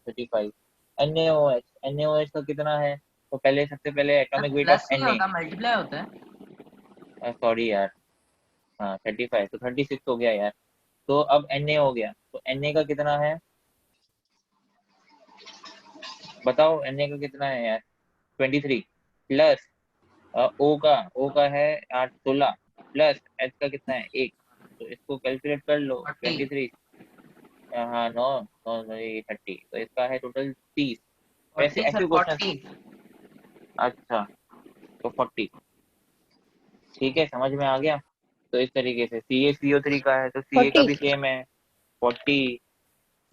35। NaOH का कितना है? तो सबसे पहले atomic weight of Na, multiply होता है। सॉरी यार, हाँ 35, तो 36 हो गया यार। तो अब Na हो गया, तो Na का कितना है बताओ? Na का कितना है यार? 23 प्लस O का है 16 प्लस H का कितना है? 1, तो इसको कैलकुलेट कर लो। 23, हाँ 9 ये 30, तो इसका है टोटल 30। ऐसे क्वेश्चन। अच्छा, तो 40, ठीक है, समझ में आ गया। तो इस तरीके से CaCO3 का है तो Ca का भी सेम है 40।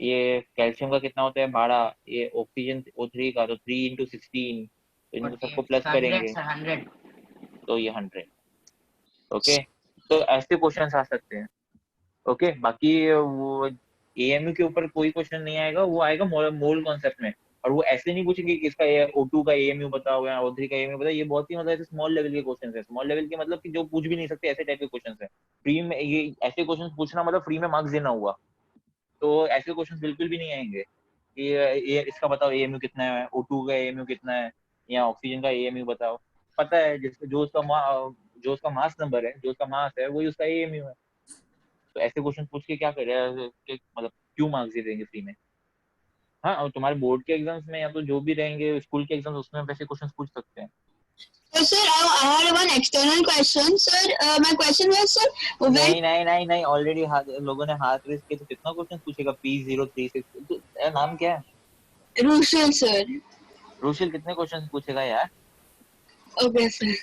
ये कैल्शियम का कितना होता है? 12। ये ऑक्सीजन O3 का तो 3 into 16, तो इनको सबको प्लस करेंगे 100 तो ये 100। ओके, तो ऐसे क्वेश्चन आ सकते हैं। ओके, बाकी वो AMU के ऊपर कोई क्वेश्चन नहीं आएगा, वो आएगा मोल कॉन्सेप्ट में। और वो ऐसे नहीं पूछेंगे कि इसका O2 का AMU बताओ या O3 का AMU बताओ। ये बहुत ही मतलब ऐसे स्मॉल लेवल के क्वेश्चन है। स्मॉल लेवल के मतलब कि जो पूछ भी नहीं सकते, ऐसे टाइप के क्वेश्चन है। फ्री में ये ऐसे क्वेश्चन पूछना मतलब फ्री में मार्क्स देना हुआ। तो ऐसे क्वेश्चन बिल्कुल भी नहीं आएंगे कि ये इसका बताओ AMU कितना है, O2 का AMU कितना है, या ऑक्सीजन का AMU बताओ। पता है जो उसका मास नंबर है, जो उसका मास है, वही उसका AMU है। तो ऐसे क्वेश्चन पूछ के क्या कर मतलब क्यों मार्क्स दे देंगे फ्री में? हाँ, और तुम्हारे बोर्ड के एग्जाम्स में या तो जो भी रहेंगे स्कूल के एग्जाम्स, उसमें वैसे क्वेश्चन पूछ सकते हैं। So, sir, I had one external question, sir. My question was, sir, नहीं, ऑलरेडी लोगों ने हाथ रेस किए, तो कितना क्वेश्चन पूछेगा? P036, तो नाम क्या है? Rushil, sir. रुशिल कितने क्वेश्चन पूछेगा यार? Okay, sir.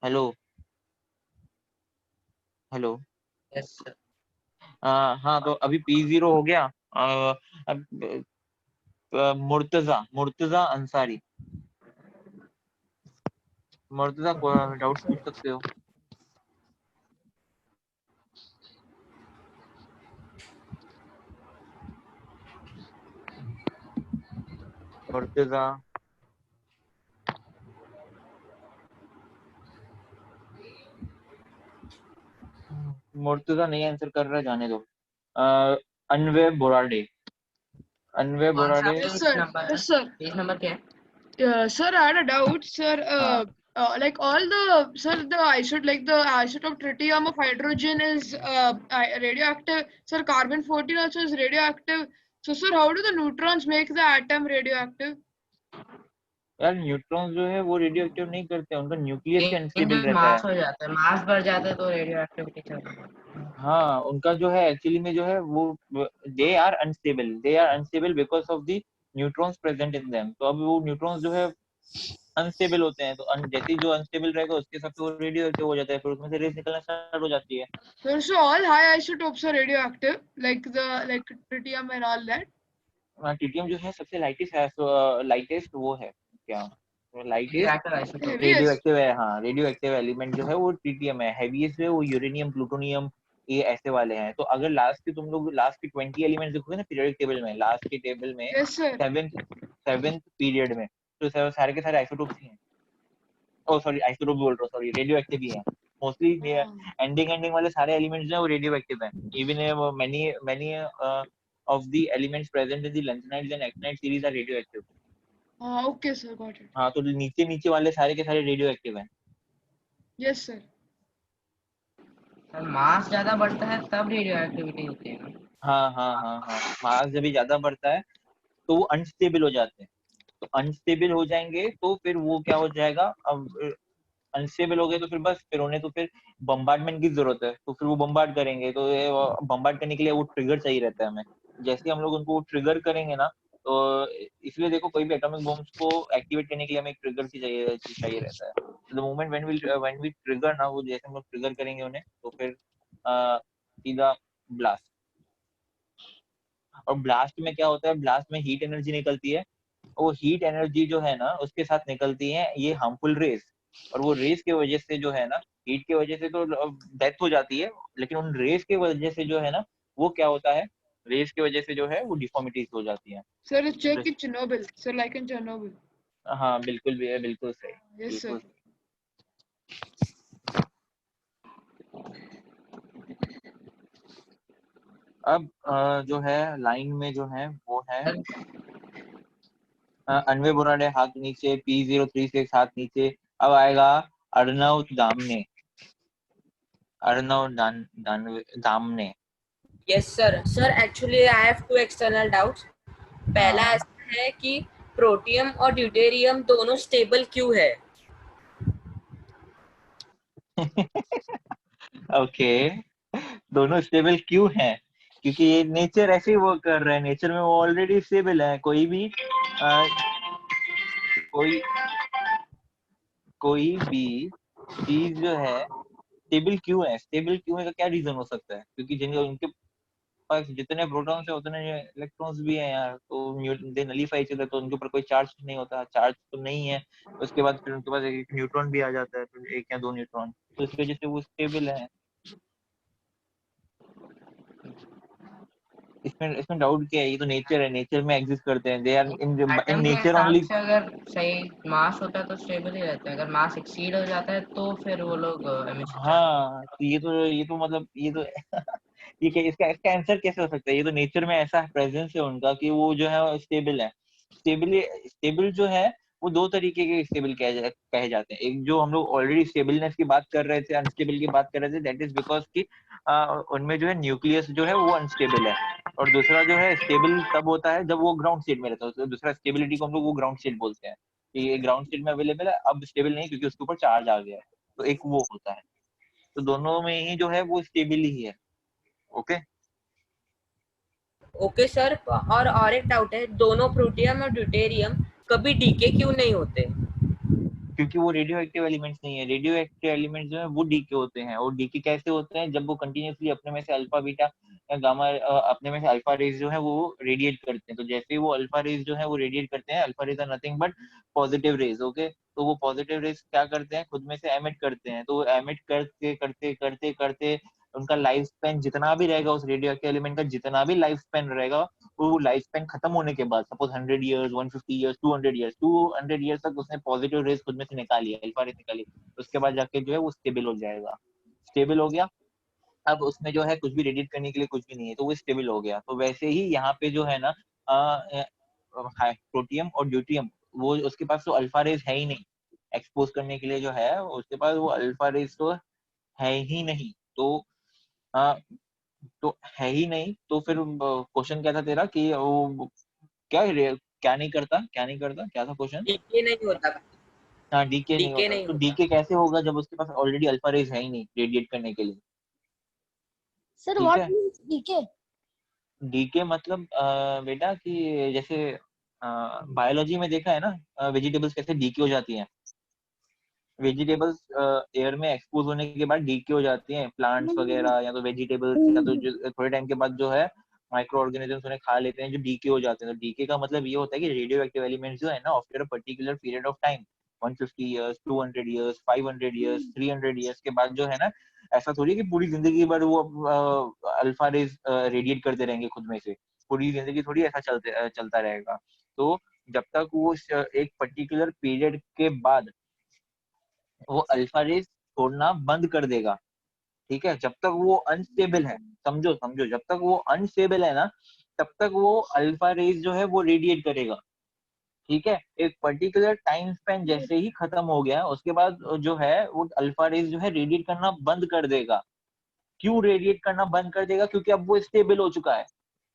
Hello. Yes sir. हाँ, तो अभी P0 हो गया। अब मुर्तजा अंसारी, मुर्तजा को डाउट्स पूछ सकते हो। मुर्तजा नहीं आंसर कर रहा, जाने दो। Anyway Borade. Yes, sir. Yes, sir. Page number क्या है? Sir, I had a doubt, sir. Like the isotope tritium of hydrogen is radioactive. Sir, carbon 14 also is radioactive. So, sir, how do the neutrons make the atom radioactive? यार neutrons जो है वो radio active नहीं करते, उनका nucleus unstable रहता मास है। हो जाता है, मास बढ़ जाता है तो रेडियो एक्टिविटी चलती है। हाँ उनका जो है एक्चुअली में जो है वो they are unstable because of the neutrons present in them. तो अब वो न्यूट्रॉन्स जो है अनस्टेबल होते हैं, तो जैसे ही जो अनस्टेबल रहेगा उसके हिसाब से वो रेडियो एक्टिव हो जाता है, फिर उसमें से रेस निकलना स्टार्ट हो जाती है। So all high isotopes are radioactive, like tritium and all that. Tritium जो है सबसे लाइटेस्ट वो है क्या, Radioactive isotope. Heaviest. Radio active है। हाँ रेडियो एक्टिव एलिमेंट जो है वो ट्रिटियम है, हैवीएस्ट है वो यूरेनियम प्लूटोनियम, ये ऐसे वाले हैं। तो अगर तुम लोग लास्ट के 20 एलिमेंट्स देखोगे ना पीरियोडिक टेबल में, लास्ट के टेबल में Yes, sir. सेवेंथ पीरियड में, तो सारे के सारे आइसोटोप्स ही हैं। ओ सॉरी आइसोटोप बोल रहा हूँ, सॉरी रेडियो एक्टिव ही है मोस्टली। एंडिंग वाले सारे एलिमेंट्स जो है वो रेडियो एक्टिव है। Even many of the elements present in the lanthanides and actinides series are radioactive. Okay, sir, got it. हाँ तो नीचे वाले सारे के सारे रेडियो एक्टिव हैं। Yes, sir. सर मास ज्यादा बढ़ता है तब रेडियो एक्टिविटी होती है ना? हाँ मास जब भी ज्यादा बढ़ता है तो वो अनस्टेबल हो जाते हैं। तो अनस्टेबल हो जाएंगे तो फिर वो क्या हो जाएगा, अब अनस्टेबल हो गए तो फिर बस फिर उन्हें तो फिर बम्बार्डमेंट की जरूरत है, तो फिर वो बम्बार्ड करेंगे। तो बम्बार्ड करने के लिए वो ट्रिगर चाहिए रहता है हमें। जैसे हम लोग उनको ट्रिगर करेंगे ना, तो इसलिए देखो कोई भी एटॉमिक बॉम्ब्स को एक्टिवेट करने के लिए हमें एक ट्रिगर की चाहिए रहता है। The moment when we trigger ना, वो जैसे हम लोग ट्रिगर करेंगे उन्हें तो फिर सीधा ब्लास्ट। और ब्लास्ट में क्या होता है, ब्लास्ट में हीट एनर्जी निकलती है। वो हीट एनर्जी जो है ना उसके साथ निकलती है ये हार्मफुल रेस, और वो रेस की वजह से जो है ना, हीट की वजह से तो डेथ हो जाती है, लेकिन उन रेस की वजह से जो है ना वो क्या होता है, रेस की वजह से जो है वो डिफॉर्मिटीज हो जाती है। Sir, check in Chernobyl. Sir, like in Chernobyl. हाँ बिल्कुल भी है, बिल्कुल सही। Yes, sir. अब जो है लाइन में जो है वो है अनवे बुराडे हाथ नीचे, P036 हाथ नीचे। अब आएगा Arnav दामने। Yes, sir. Sir, actually, I have two external doubts. पहला ऐसा है कि प्रोटियम और ड्यूटेरियम दोनों स्टेबल क्यों है? ओके दोनों स्टेबल क्यों हैं? क्योंकि ये नेचर ऐसे ही वर्क कर रहा है, नेचर में वो ऑलरेडी स्टेबल है। कोई भी चीज जो है स्टेबल क्यों है का क्या रीजन हो सकता है? क्योंकि उनके पास जितने प्रोटॉन्स है उतने इलेक्ट्रॉन्स भी हैं यार, तो दे नलीफाई चलते, तो उनके ऊपर कोई चार्ज नहीं होता, चार्ज तो नहीं है। उसके बाद फिर उनके पास एक न्यूट्रॉन भी आ जाता है, तो एक या दो न्यूट्रॉन, तो इसकी वजह से वो स्टेबल है। इसमें डाउट क्या है? ये तो नेचर है, नेचर में एग्जिस्ट करते हैं, they are in nature only. अगर सही मास होता है तो स्टेबल ही रहता है, अगर मास एक्सीड हो जाता है तो फिर वो लोग हाँ तो ये तो मतलब ये तो ये इसका आंसर कैसे हो सकता है? ये तो नेचर में ऐसा प्रेजेंस है उनका कि वो जो है स्टेबल है। स्टेबल जो है वो दो तरीके के स्टेबल कहे जाते हैं। एक जो हम लोग ऑलरेडी स्टेबलनेस की बात कर रहे थे, अनस्टेबल की बात कर रहे थे, दैट इज बिकॉज कि उनमें जो है न्यूक्लियस जो है वो अनस्टेबल है। और दूसरा जो है स्टेबल तब होता है जब वो ग्राउंड स्टेट में रहता है, तो दूसरा स्टेबिलिटी को हम लोग वो ग्राउंड स्टेट बोलते हैं कि ये ग्राउंड स्टेट में अवेलेबल है, अब स्टेबल नहीं क्योंकि उसके ऊपर चार्ज आ गया है, तो एक वो होता है। तो दोनों में ही जो है वो स्टेबल ही है। ओके ओके सर, और एक डाउट है, दोनों प्रोटियम और ड्यूटेरियम कभी डीके क्यों नहीं होते? क्योंकि वो रेडियो एक्टिव एलिमेंट्स नहीं है। रेडियो एक्टिव एलिमेंट्स जो है वो डीके होते हैं। और डीके कैसे होते हैं? जब वो कंटिन्यूअसली अपने में से अल्फा बीटा या गामा अपने में से अल्फा रेज जो है वो रेडिएट करते हैं। तो जैसे ही वो अल्फा रेज जो है वो रेडिएट करते हैं, alpha rays are nothing but positive rays. Okay तो वो पॉजिटिव रेज क्या करते हैं? खुद में से एमिट करते हैं। तो वो एमिट करते करते करते करते उनका लाइफ स्पेन जितना भी रहेगा, उस रेडियो एक्टिव एलिमेंट का जितना भी लाइफ स्पेन रहेगा, वो लाइफ स्पेन खत्म होने के बाद, सपोज 100 इयर्स, 150 इयर्स, 200 इयर्स तक उसने पॉजिटिव रेज खुद में से निकाली है, अल्फा रेज निकाली, उसके बाद जाके जो है वो स्टेबल हो जाएगा। स्टेबल हो गया, अब उसमें जो है कुछ भी रेडिएट करने के लिए कुछ भी नहीं है, तो वो स्टेबल हो गया। तो वैसे ही यहाँ पे जो है ना प्रोटियम और ड्यूटियम, वो उसके पास तो अल्फा रेज है ही नहीं एक्सपोज करने के लिए, जो है उसके पास वो अल्फा रेज तो है ही नहीं। तो है ही नहीं, तो फिर क्वेश्चन क्या था तेरा कि वो क्या नहीं करता क्या था क्वेश्चन? डीके नहीं होता। हाँ डीके नहीं होता। तो डीके कैसे होगा जब उसके पास ऑलरेडी अल्फा रेज है ही नहीं रेडिएट करने के लिए? Sir, ठीक what है, means decay? डीके मतलब बेटा कि जैसे बायोलॉजी में देखा है ना, वेजिटेबल्स कैसे डीके हो जाती हैं। वेजिटेबल्स एयर में एक्सपोज होने के बाद डीके हो जाती हैं, प्लांट्स वगैरह या तो वेजिटेबल्स या तो थोड़े टाइम के बाद जो है माइक्रो ऑर्गेनिजम्स उन्हें खा लेते हैं जो डीके हो जाते हैं। तो डीके का मतलब ये होता है कि रेडियो एक्टिव एलिमेंट्स जो है ना after a particular period of time 150 years 200 years 500 years 300 years के बाद जो है ना, ऐसा थोड़ी कि पूरी जिंदगी भर वो अल्फा रेज रेडिएट करते रहेंगे खुद में से, पूरी जिंदगी थोड़ी ऐसा चलता रहेगा। तो जब तक वो एक पर्टिकुलर पीरियड के बाद वो अल्फा रेज छोड़ना बंद कर देगा, ठीक है, जब तक वो अनस्टेबल है, समझो समझो, जब तक वो अनस्टेबल है ना, तब तक वो अल्फा रेज जो है वो रेडिएट करेगा, ठीक है। एक पर्टिकुलर टाइम स्पेन जैसे ही खत्म हो गया उसके बाद जो है वो अल्फा रेज जो है रेडिएट करना बंद कर देगा। क्यों रेडिएट करना बंद कर देगा? क्योंकि अब वो स्टेबल हो चुका है,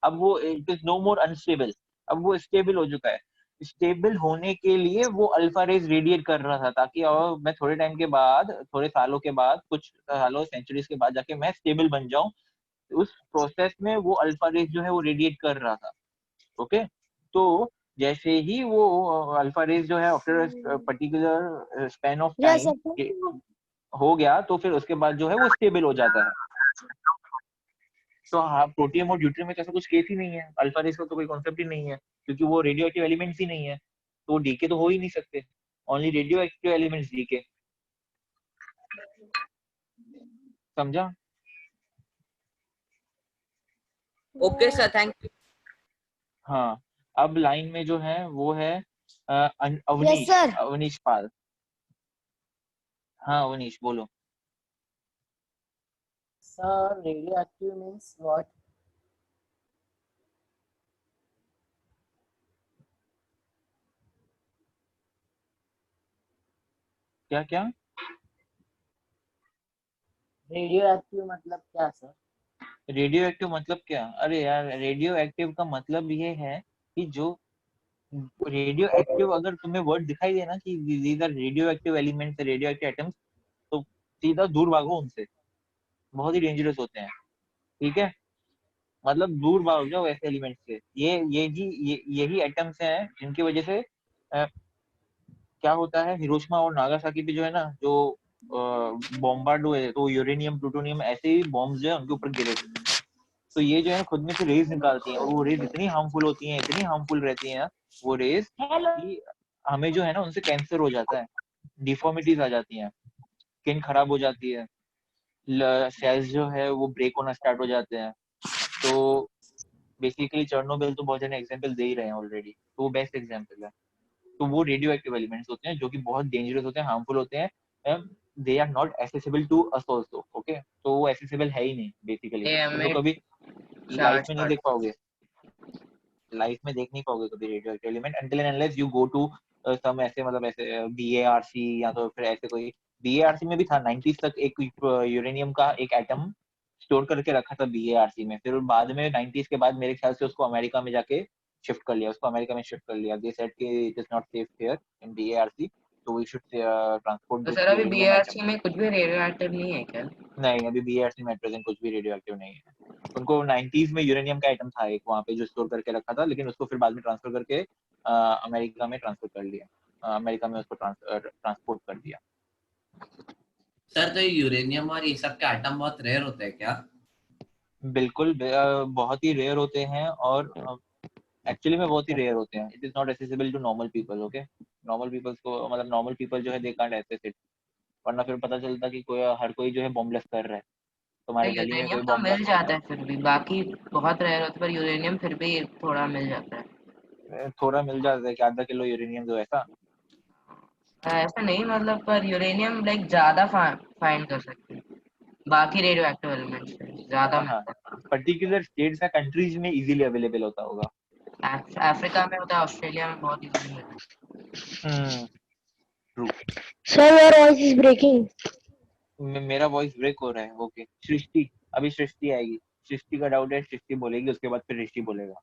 अब वो it is no more unstable, अब वो स्टेबल हो चुका है। स्टेबल होने के लिए वो अल्फा रेज रेडिएट कर रहा था ताकि मैं थोड़े टाइम के बाद, थोड़े सालों के बाद, कुछ सालों सेंचुरीज के बाद जाके मैं स्टेबल बन जाऊं। उस प्रोसेस में वो अल्फा रेज जो है वो रेडिएट कर रहा था। ओके, तो जैसे ही वो अल्फा रेज जो है after particular span of Yes, time sir. हो गया तो फिर उसके बाद जो है वो स्टेबल हो जाता है। तो हाँ, प्रोटियम और ड्यूटेरियम में तो ऐसा कुछ केस ही नहीं है, अल्फा रेज का तो कोई कॉन्सेप्ट ही नहीं है क्योंकि वो रेडियो एक्टिव एलिमेंट्स ही नहीं है, तो डीके तो हो ही नहीं सकते। Only radioactive elements decay, समझा? Okay sir, thank you. हाँ, अब लाइन में जो है वो है Yes, अवनीश, sir. अवनीश पाल। हाँ अवनीश बोलो। Sir, radioactive means what? क्या क्या? रेडियोएक्टिव मतलब क्या सर? रेडियो एक्टिव मतलब क्या? अरे यार, रेडियो एक्टिव का मतलब ये है कि जो रेडियो एक्टिव, अगर तुम्हें वर्ड दिखाई दे ना कि these are radioactive elements, radioactive atoms, तो सीधा दूर भागो उनसे, बहुत ही डेंजरस होते हैं, ठीक है। मतलब दूर भाग जाओ ऐसे एलिमेंट से। यही एटम्स हैं जिनकी वजह से क्या होता है, हिरोशिमा और नागासाकी पे जो है ना, जो बॉम्बार्ड हुए तो यूरेनियम प्लूटोनियम ऐसे ही बॉम्ब्स जो है उनके ऊपर गिरे थे। तो ये जो है खुद में से रेज निकालती हैं और वो रेज इतनी हार्मफुल होती हैं, इतनी हार्मफुल रहती हैं वो रेज कि हमें जो है ना उनसे कैंसर हो जाता है, डिफॉर्मिटीज आ जाती हैं, स्किन खराब हो जाती है, सेल्स जो है वो ब्रेक होना स्टार्ट हो जाते हैं। तो बेसिकली चर्नोबिल तो बहुत जने एग्जांपल दे ही रहे हैं ऑलरेडी, तो वो बेस्ट एग्जांपल है। तो वो रेडियो एक्टिव एलिमेंट्स होते हैं जो कि बहुत डेंजरस होते हैं, हार्मफुल होते हैं। They are not accessible to us also, okay, तो वो एक्सेसिबल है ही नहीं बेसिकली, ये तुम तो हमें कभी लाइफ चार्ज में नहीं कर देख पाओगे, लाइफ में देख नहीं पाओगे कभी radioactive element until and unless you go to some ऐसे, मतलब ऐसे बीएआरसी या तो फिर ऐसे कोई, बीएआरसी में भी था 90s तक एक यूरेनियम का एक एटम स्टोर करके रखा था बीएआरसी में, फिर बाद में 90s के बाद मेरे ख्याल से उसको अमेरिका में जाके शिफ्ट कर लिया, उसको अमेरिका में शिफ्ट कर लिया। दे सेड कि it is not safe here in BARC, तो वी शुड ट्रांसपोर्ट तो दिस सर अभी यूरेनियम एटम। बीआरसी में कुछ भी रेडियो एक्टिव नहीं है क्या? नहीं, अभी बीएआरसी में एट प्रेजेंट कुछ भी रेडियो एक्टिव नहीं है। उनको 90s में यूरेनियम का आइटम था एक वहां पे जो स्टोर करके रखा था, लेकिन उसको फिर बाद में ट्रांसफर करके अमेरिका में ट्रांसफर कर लिया, अमेरिका में उसको ट्रांसपोर्ट कर दिया। सर तो यूरेनियम और ये सब के आइटम बहुत रेयर होते हैं क्या? बिल्कुल, बहुत ही रेयर होते हैं और एक्चुअली में बहुत ही रेयर होते हैं। It is not accessible to normal people, okay. Normal peoples को, मतलब नॉर्मल पीपल जो है दे कांट एक्सेस इट, वरना फिर पता चलता कि कोई, हर कोई जो है बॉम्बलेस कर रहा है, तो तुम्हारे गली में यूरेनियम कोई तो बॉम्ब मिल ब्लास्ट कर रहा जाता है फिर भी, बाकी बहुत रेयर होता है, पर यूरेनियम फिर भी थोड़ा मिल जाता है। थोड़ा मिल जाता है कि आधा किलो यूरेनियम जो ऐसा। ऐसा नहीं, मतलब पर यूरेनियम लाइक ज्यादा फाइंड कर सकते हैं बाकी रेडियो एक्टिव एलिमेंट्स से ज्यादा हाँ, मिलता पर्टिकुलर स्टेट्स या कंट्रीज में इजीली अवेलेबल होता होगा। है। अफ्रीका में होता है, ऑस्ट्रेलिया में बहुत इजीली मिलता है। True. Sir, your voice is breaking. मेरा वॉइस ब्रेक हो रहा है, ओके। सृष्टि, अभी सृष्टि आएगी, सृष्टि का डाउट है, सृष्टि बोलेगी, उसके बाद फिर ऋषि बोलेगा।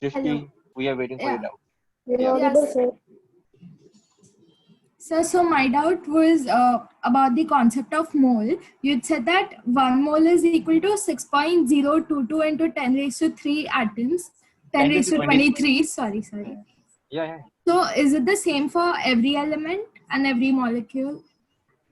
Srishti, Hello. We are waiting for your Yeah. Doubt. You're या audible, Yes. sir. Sir, so my doubt was about the concept of mole. You'd said that 1 mole is equal to 6.022 into 10 raised to 3 atoms, 10 raised to 23, sorry. या So is it the same for every element and every molecule?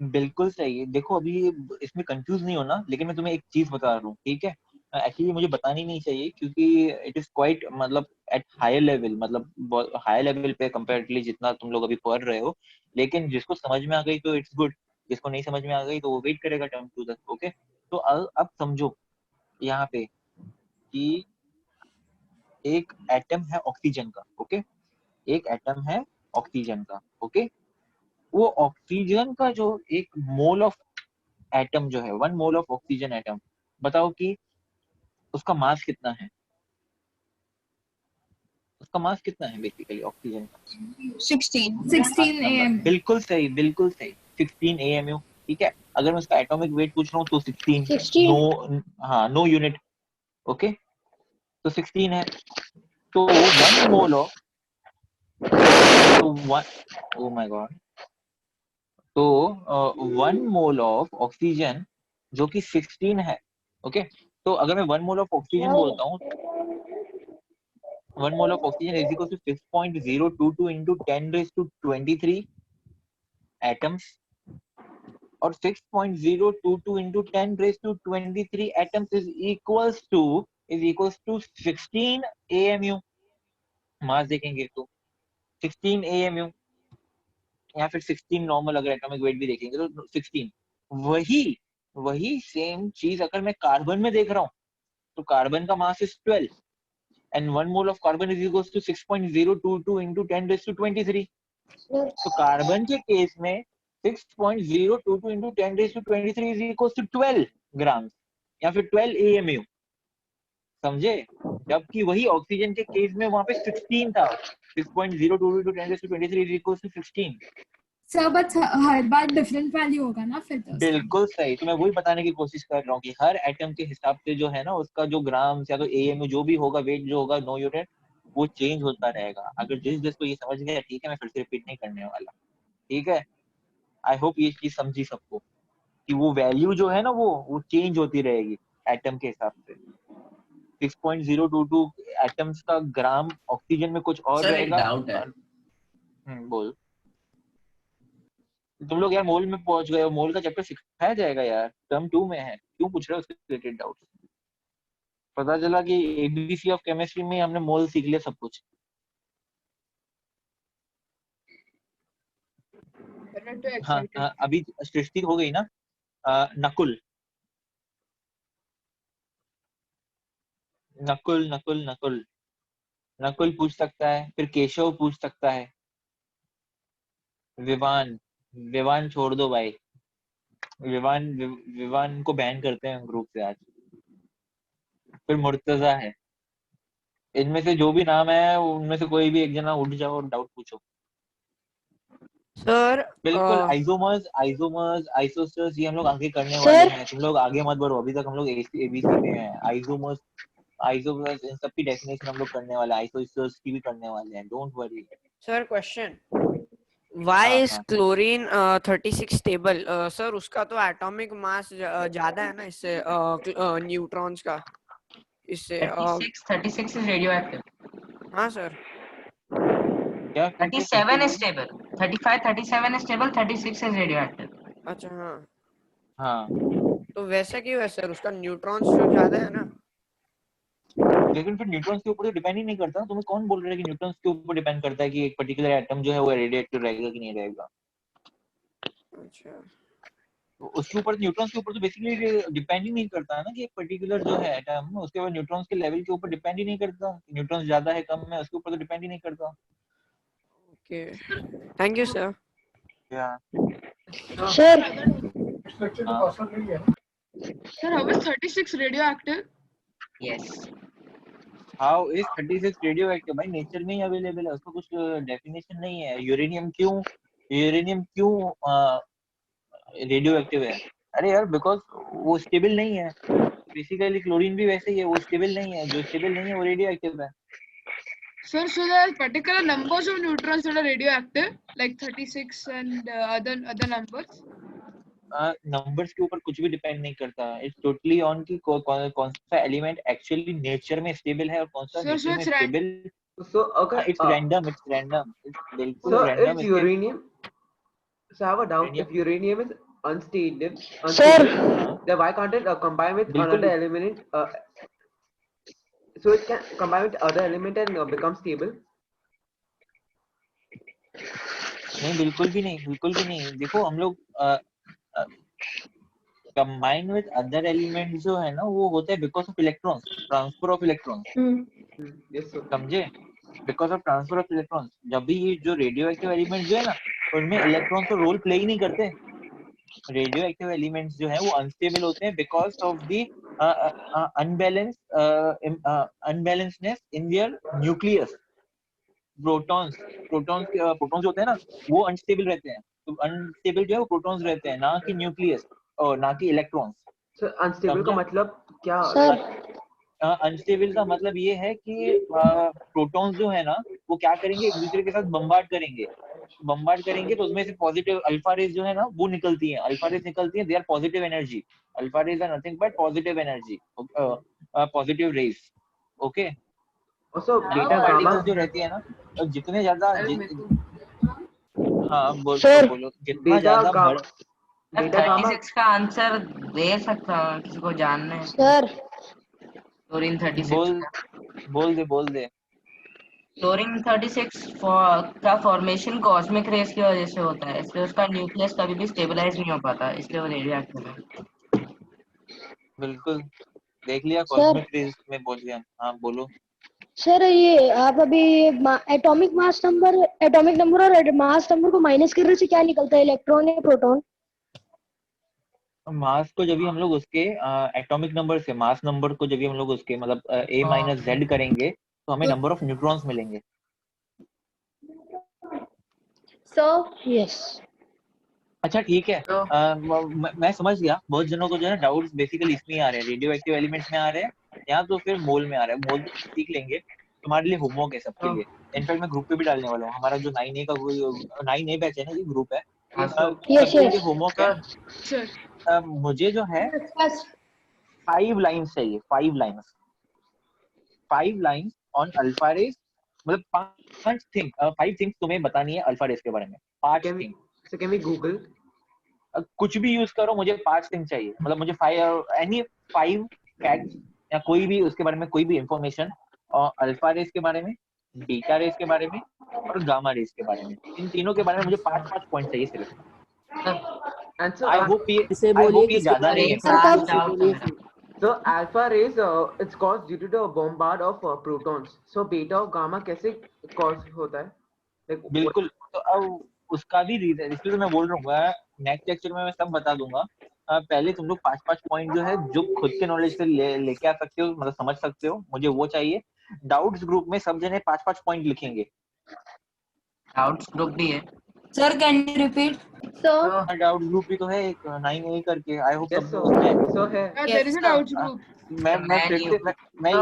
बिल्कुल सही है। देखो अभी इसमें confuse नहीं होना, लेकिन मैं तुम्हें एक चीज बता रहा हूँ, ठीक है। एक्चुअली मुझे बतानी नहीं चाहिए क्योंकि इट इज क्वाइट मतलब एट हायर लेवल, मतलब हायर लेवल पे कंपैरेटिवली जितना तुम लोग अभी पढ़ रहे हो, लेकिन जिसको समझ में आ गई तो इट्स गुड, जिसको नहीं समझ में आ गई तो वो वेट करेगा टर्म टू द, ओके। तो अब समझो यहाँ पे कि एक एटम है ऑक्सीजन का, ओके, एक एटम है ऑक्सीजन का, ओके। वो ऑक्सीजन का जो एक मोल ऑफ एटम जो है, 1 मोल ऑफ ऑक्सीजन एटम, बताओ कि उसका मास कितना है? उसका मास कितना है बेसिकली ऑक्सीजन का? 16 AM. बिल्कुल सही, बिल्कुल सही, 16 AMU, ठीक है। अगर मैं उसका एटॉमिक वेट पूछ रहा हूँ तो 16 नो, हाँ नो यूनिट, ओके, तो 16 है। तो 1 mole of, oh my God, तो 1 मोल ऑफ ऑक्सीजन जो कि 16 है, ओके। तो अगर मैं 1 मोल ऑफ ऑक्सीजन बोलता हूँ, 1 mole of oxygen is equal to 6.022 into 10 raised to 23 atoms, और 6.022 into 10 raised to 23 atoms is equals to 16 AMU। Mass देखेंगे तो 16 AMU या फिर 16 नॉर्मल, अगर एटॉमिक वेट भी देखेंगे तो 16। वही सेम चीज अगर मैं कार्बन में देख रहा हूँ तो कार्बन का mass is 12 and 1 mole of carbon is equals to 6.022 into 10 raised to 23। तो कार्बन के केस में 6.022 into 10 raised to 23 is equals to 12 ग्राम या फिर 12 AMU, समझे। जबकि वही ऑक्सीजन के केस में वहां पे 16 था, 6.022 into 10 raised to 23 is equals to 16। Sir but her bar different value होगा ना फिर तो। बिल्कुल सही, तो मैं वही बताने की कोशिश कर रहा हूँ कि हर एटम के हिसाब से जो है ना उसका जो ग्राम या तो AMU जो भी होगा, वेट जो होगा, नो यूनिट, वो चेंज होता रहेगा। अगर जिसको ये समझ गया, ठीक है, मैं फिर से रिपीट नहीं करने वाला, ठीक है। आई होप ये चीज समझी सबको कि वो वैल्यू जो है ना वो चेंज होती रहेगी एटम के हिसाब से। 6.022 एटम्स का ग्राम ऑक्सीजन में कुछ और सर एक रहेगा। डाउट है, बोल। तुम लोग यार मोल में पहुंच गए हो, मोल का चैप्टर सिखाया जाएगा यार, टर्म 2 में है, क्यों पूछ रहे हो उसके रिलेटेड डाउट? पता चला कि ABC ऑफ केमिस्ट्री में हमने मोल सीख लिया सब कुछ। हाँ, अभी सृष्टि हो गई ना। नकुल नकुल नकुल नकुल नकुल पूछ सकता है, फिर केशव पूछ सकता है, विवान विवान छोड़ दो भाई, विवान को बैन करते हैं ग्रुप से आज। फिर मुर्तजा है। इनमें से जो भी नाम है उनमें से कोई भी एक जना उठ जाओ और डाउट पूछो। सर बिल्कुल, आइसोमर्स आइसोस्टर्स ये हम लोग आगे करने वाले हैं, तुम लोग आगे मत बढ़ो, अभी तक हम लोग ABC में हैं। आइसोमर्स इन सब की डेफिनेशन हम लोग करने वाले हैं, आइसोस्टर्स की भी करने वाले हैं, don't worry. Sir question, Why is chlorine 36 stable? Sir उसका तो एटॉमिक मास ज्यादा है ना इससे न्यूट्रॉन्स का, इससे 36 is radioactive। हाँ सर। क्या 37 is stable, 35 37 is stable, 36 is radioactive। अच्छा हाँ हाँ, तो वैसा क्यों है सर, उसका न्यूट्रॉन्स जो ज्यादा है ना। लेकिन फिर न्यूट्रॉन्स के ऊपर तो डिपेंड ही नहीं करता। तुम्हें कौन बोल रहा है कि न्यूट्रॉन्स के ऊपर डिपेंड करता है कि एक पर्टिकुलर एटम जो है वो रेडिएटिव रहेगा कि नहीं रहेगा? अच्छा, तो उसके ऊपर, न्यूट्रॉन्स के ऊपर तो बेसिकली डिपेंड ही नहीं करता है ना कि एक पर्टिकुलर जो है एटम उसके ऊपर न्यूट्रॉन्स के लेवल के ऊपर डिपेंड ही नहीं करता, न्यूट्रॉन्स ज्यादा है कम है उसके ऊपर तो डिपेंड ही नहीं करता। Okay, thank you sir. Sir, Sir, how is 36 radioactive? Yes। How is 36 radioactive? भाई नेचर में ही अवेलेबल है, उसका कुछ डेफिनेशन नहीं है। यूरेनियम क्यों रेडियो एक्टिव है? अरे यार बिकॉज वो स्टेबल नहीं है। बेसिकली क्लोरीन भी वैसे ही है, वो स्टेबल नहीं है, जो स्टेबल नहीं है वो रेडियो एक्टिव है। Sir, so there are particular numbers of neutrons that are radioactive, like 36 and other numbers. Numbers के ऊपर कुछ भी डिपेंड नहीं करता. इट्स टोटली ऑन कि कौन सा एलिमेंट एक्चुअली नेचर में स्टेबल है और कौन सा So नेचर में it's stable. So okay. It's random. It's बिल्कुल So random. if uranium, so I have a doubt. If uranium is unstable, Sir. then why can't it combine with बिल्कुल. another element? So it can combine with other element and become stable. नहीं, बिल्कुल भी नहीं. देखो हम लोग combine with other element जो है ना वो होता है because of electrons, transfer of electrons. समझे? Because of transfer of electrons. जब भी ये जो रेडियो एक्टिव एलिमेंट जो है ना उनमें इलेक्ट्रॉन्स तो रोल प्ले ही नहीं करते. रेडियो एक्टिव एलिमेंट्स जो है वो अनस्टेबल होते हैं because of the unbalanceness in their nucleus. Protons जो होते हैं ना वो अनस्टेबल रहते हैं. तो अनस्टेबल जो है वो प्रोटॉन्स रहते हैं, ना कि न्यूक्लियस और ना कि इलेक्ट्रॉन्स. So unstable का मतलब क्या? अनस्टेबल का मतलब ये है कि प्रोटॉन्स जो है ना वो क्या करेंगे, एक दूसरे के साथ बम्बार्ड करेंगे तो उसमें से पॉजिटिव अल्फा रेज जो है ना वो निकलती हैं. अल्फा रेज निकलती हैं, they are positive energy. Alpha rays are nothing but positive energy, positive rays. Okay. Also beta beta particles gamma. जो रहती है ना तो जितने ज्यादा हाँ बोलो जितना Beta ज्यादा gamma. मैं Beta gamma. 36 का आंसर दे सकता हूँ, किसी को जानना है? Sir. क्लोरीन 36 बोल दे. क्लोरीन 36 का फॉर्मेशन कॉस्मिक रेस की वजह से होता है, इसलिए उसका न्यूक्लियस कभी भी स्टेबलाइज नहीं हो पाता, इसलिए वो रेडियो एक्टिव है. बिल्कुल देख लिया, कॉस्मिक रेज में बोल दिया. हाँ बोलो. सर ये आप अभी एटॉमिक नंबर और मास नंबर को माइनस करने से क्या निकलता है, इलेक्ट्रॉन या प्रोटॉन? मास को जब भी हम लोग उसके एटॉमिक नंबर से मास नंबर को जब भी हम लोग उसके मतलब a माइनस जेड करेंगे तो हमें नंबर ऑफ न्यूट्रॉन्स मिलेंगे. यस. अच्छा ठीक है. मैं समझ गया. बहुत जनों को जो है डाउट्स बेसिकली इसमें आ रहे हैं, रेडियो एक्टिव एलिमेंट्स में आ रहे हैं या तो फिर मोल में आ रहा है. मोल तो सीख लेंगे, तुम्हारे लिए होमवर्क है सबके लिए. इनफैक्ट मैं ग्रुप पे भी डालने वाला हूँ. हमारा जो 9A का 9A बैच है ना, ये ग्रुप है. सबके लिए होमवर्क है. मुझे जो है 5 लाइन्स चाहिए. 5 लाइन्स ऑन अल्फा रेज. मतलब 5 थिंग्स तुम्हें बतानी है अल्फा रेज के बारे में. 5 things. So can we Google? कुछ भी यूज करो, मुझे 5 थिंग चाहिए. मतलब मुझे 5 फैक्ट्स या कोई भी उसके बारे में कोई भी इंफॉर्मेशन अल्फा रेस के बारे में, बीटा रेस के बारे में और गामा रेस के बारे में. इन तीनों के बारे में मुझे 5 पॉइंट चाहिए सिर्फ. आई होप ये ज्यादा नहीं है. So alpha rays it's caused due to the bombard of protons. So beta और gamma कैसे cause होता है? Like, बिल्कुल. तो अब उसका भी रीजन, इसलिए तो मैं बोल रहा हूँ नेक्स्ट लेक्चर में मैं सब बता दूंगा. पहले तुम लोग 5 पॉइंट जो है जो खुद के नॉलेज से लेके आ सकते हो, मतलब समझ सकते हो, मुझे वो चाहिए. डाउट्स ग्रुप में सब जने 5 पॉइंट लिखेंगे. डाउट्स ग्रुप भी है sir, can you repeat? Sir doubt group भी तो है एक 9A करके. आई होप yes, सब उसमें so है. There is a doubts group. मैं फिर से मैं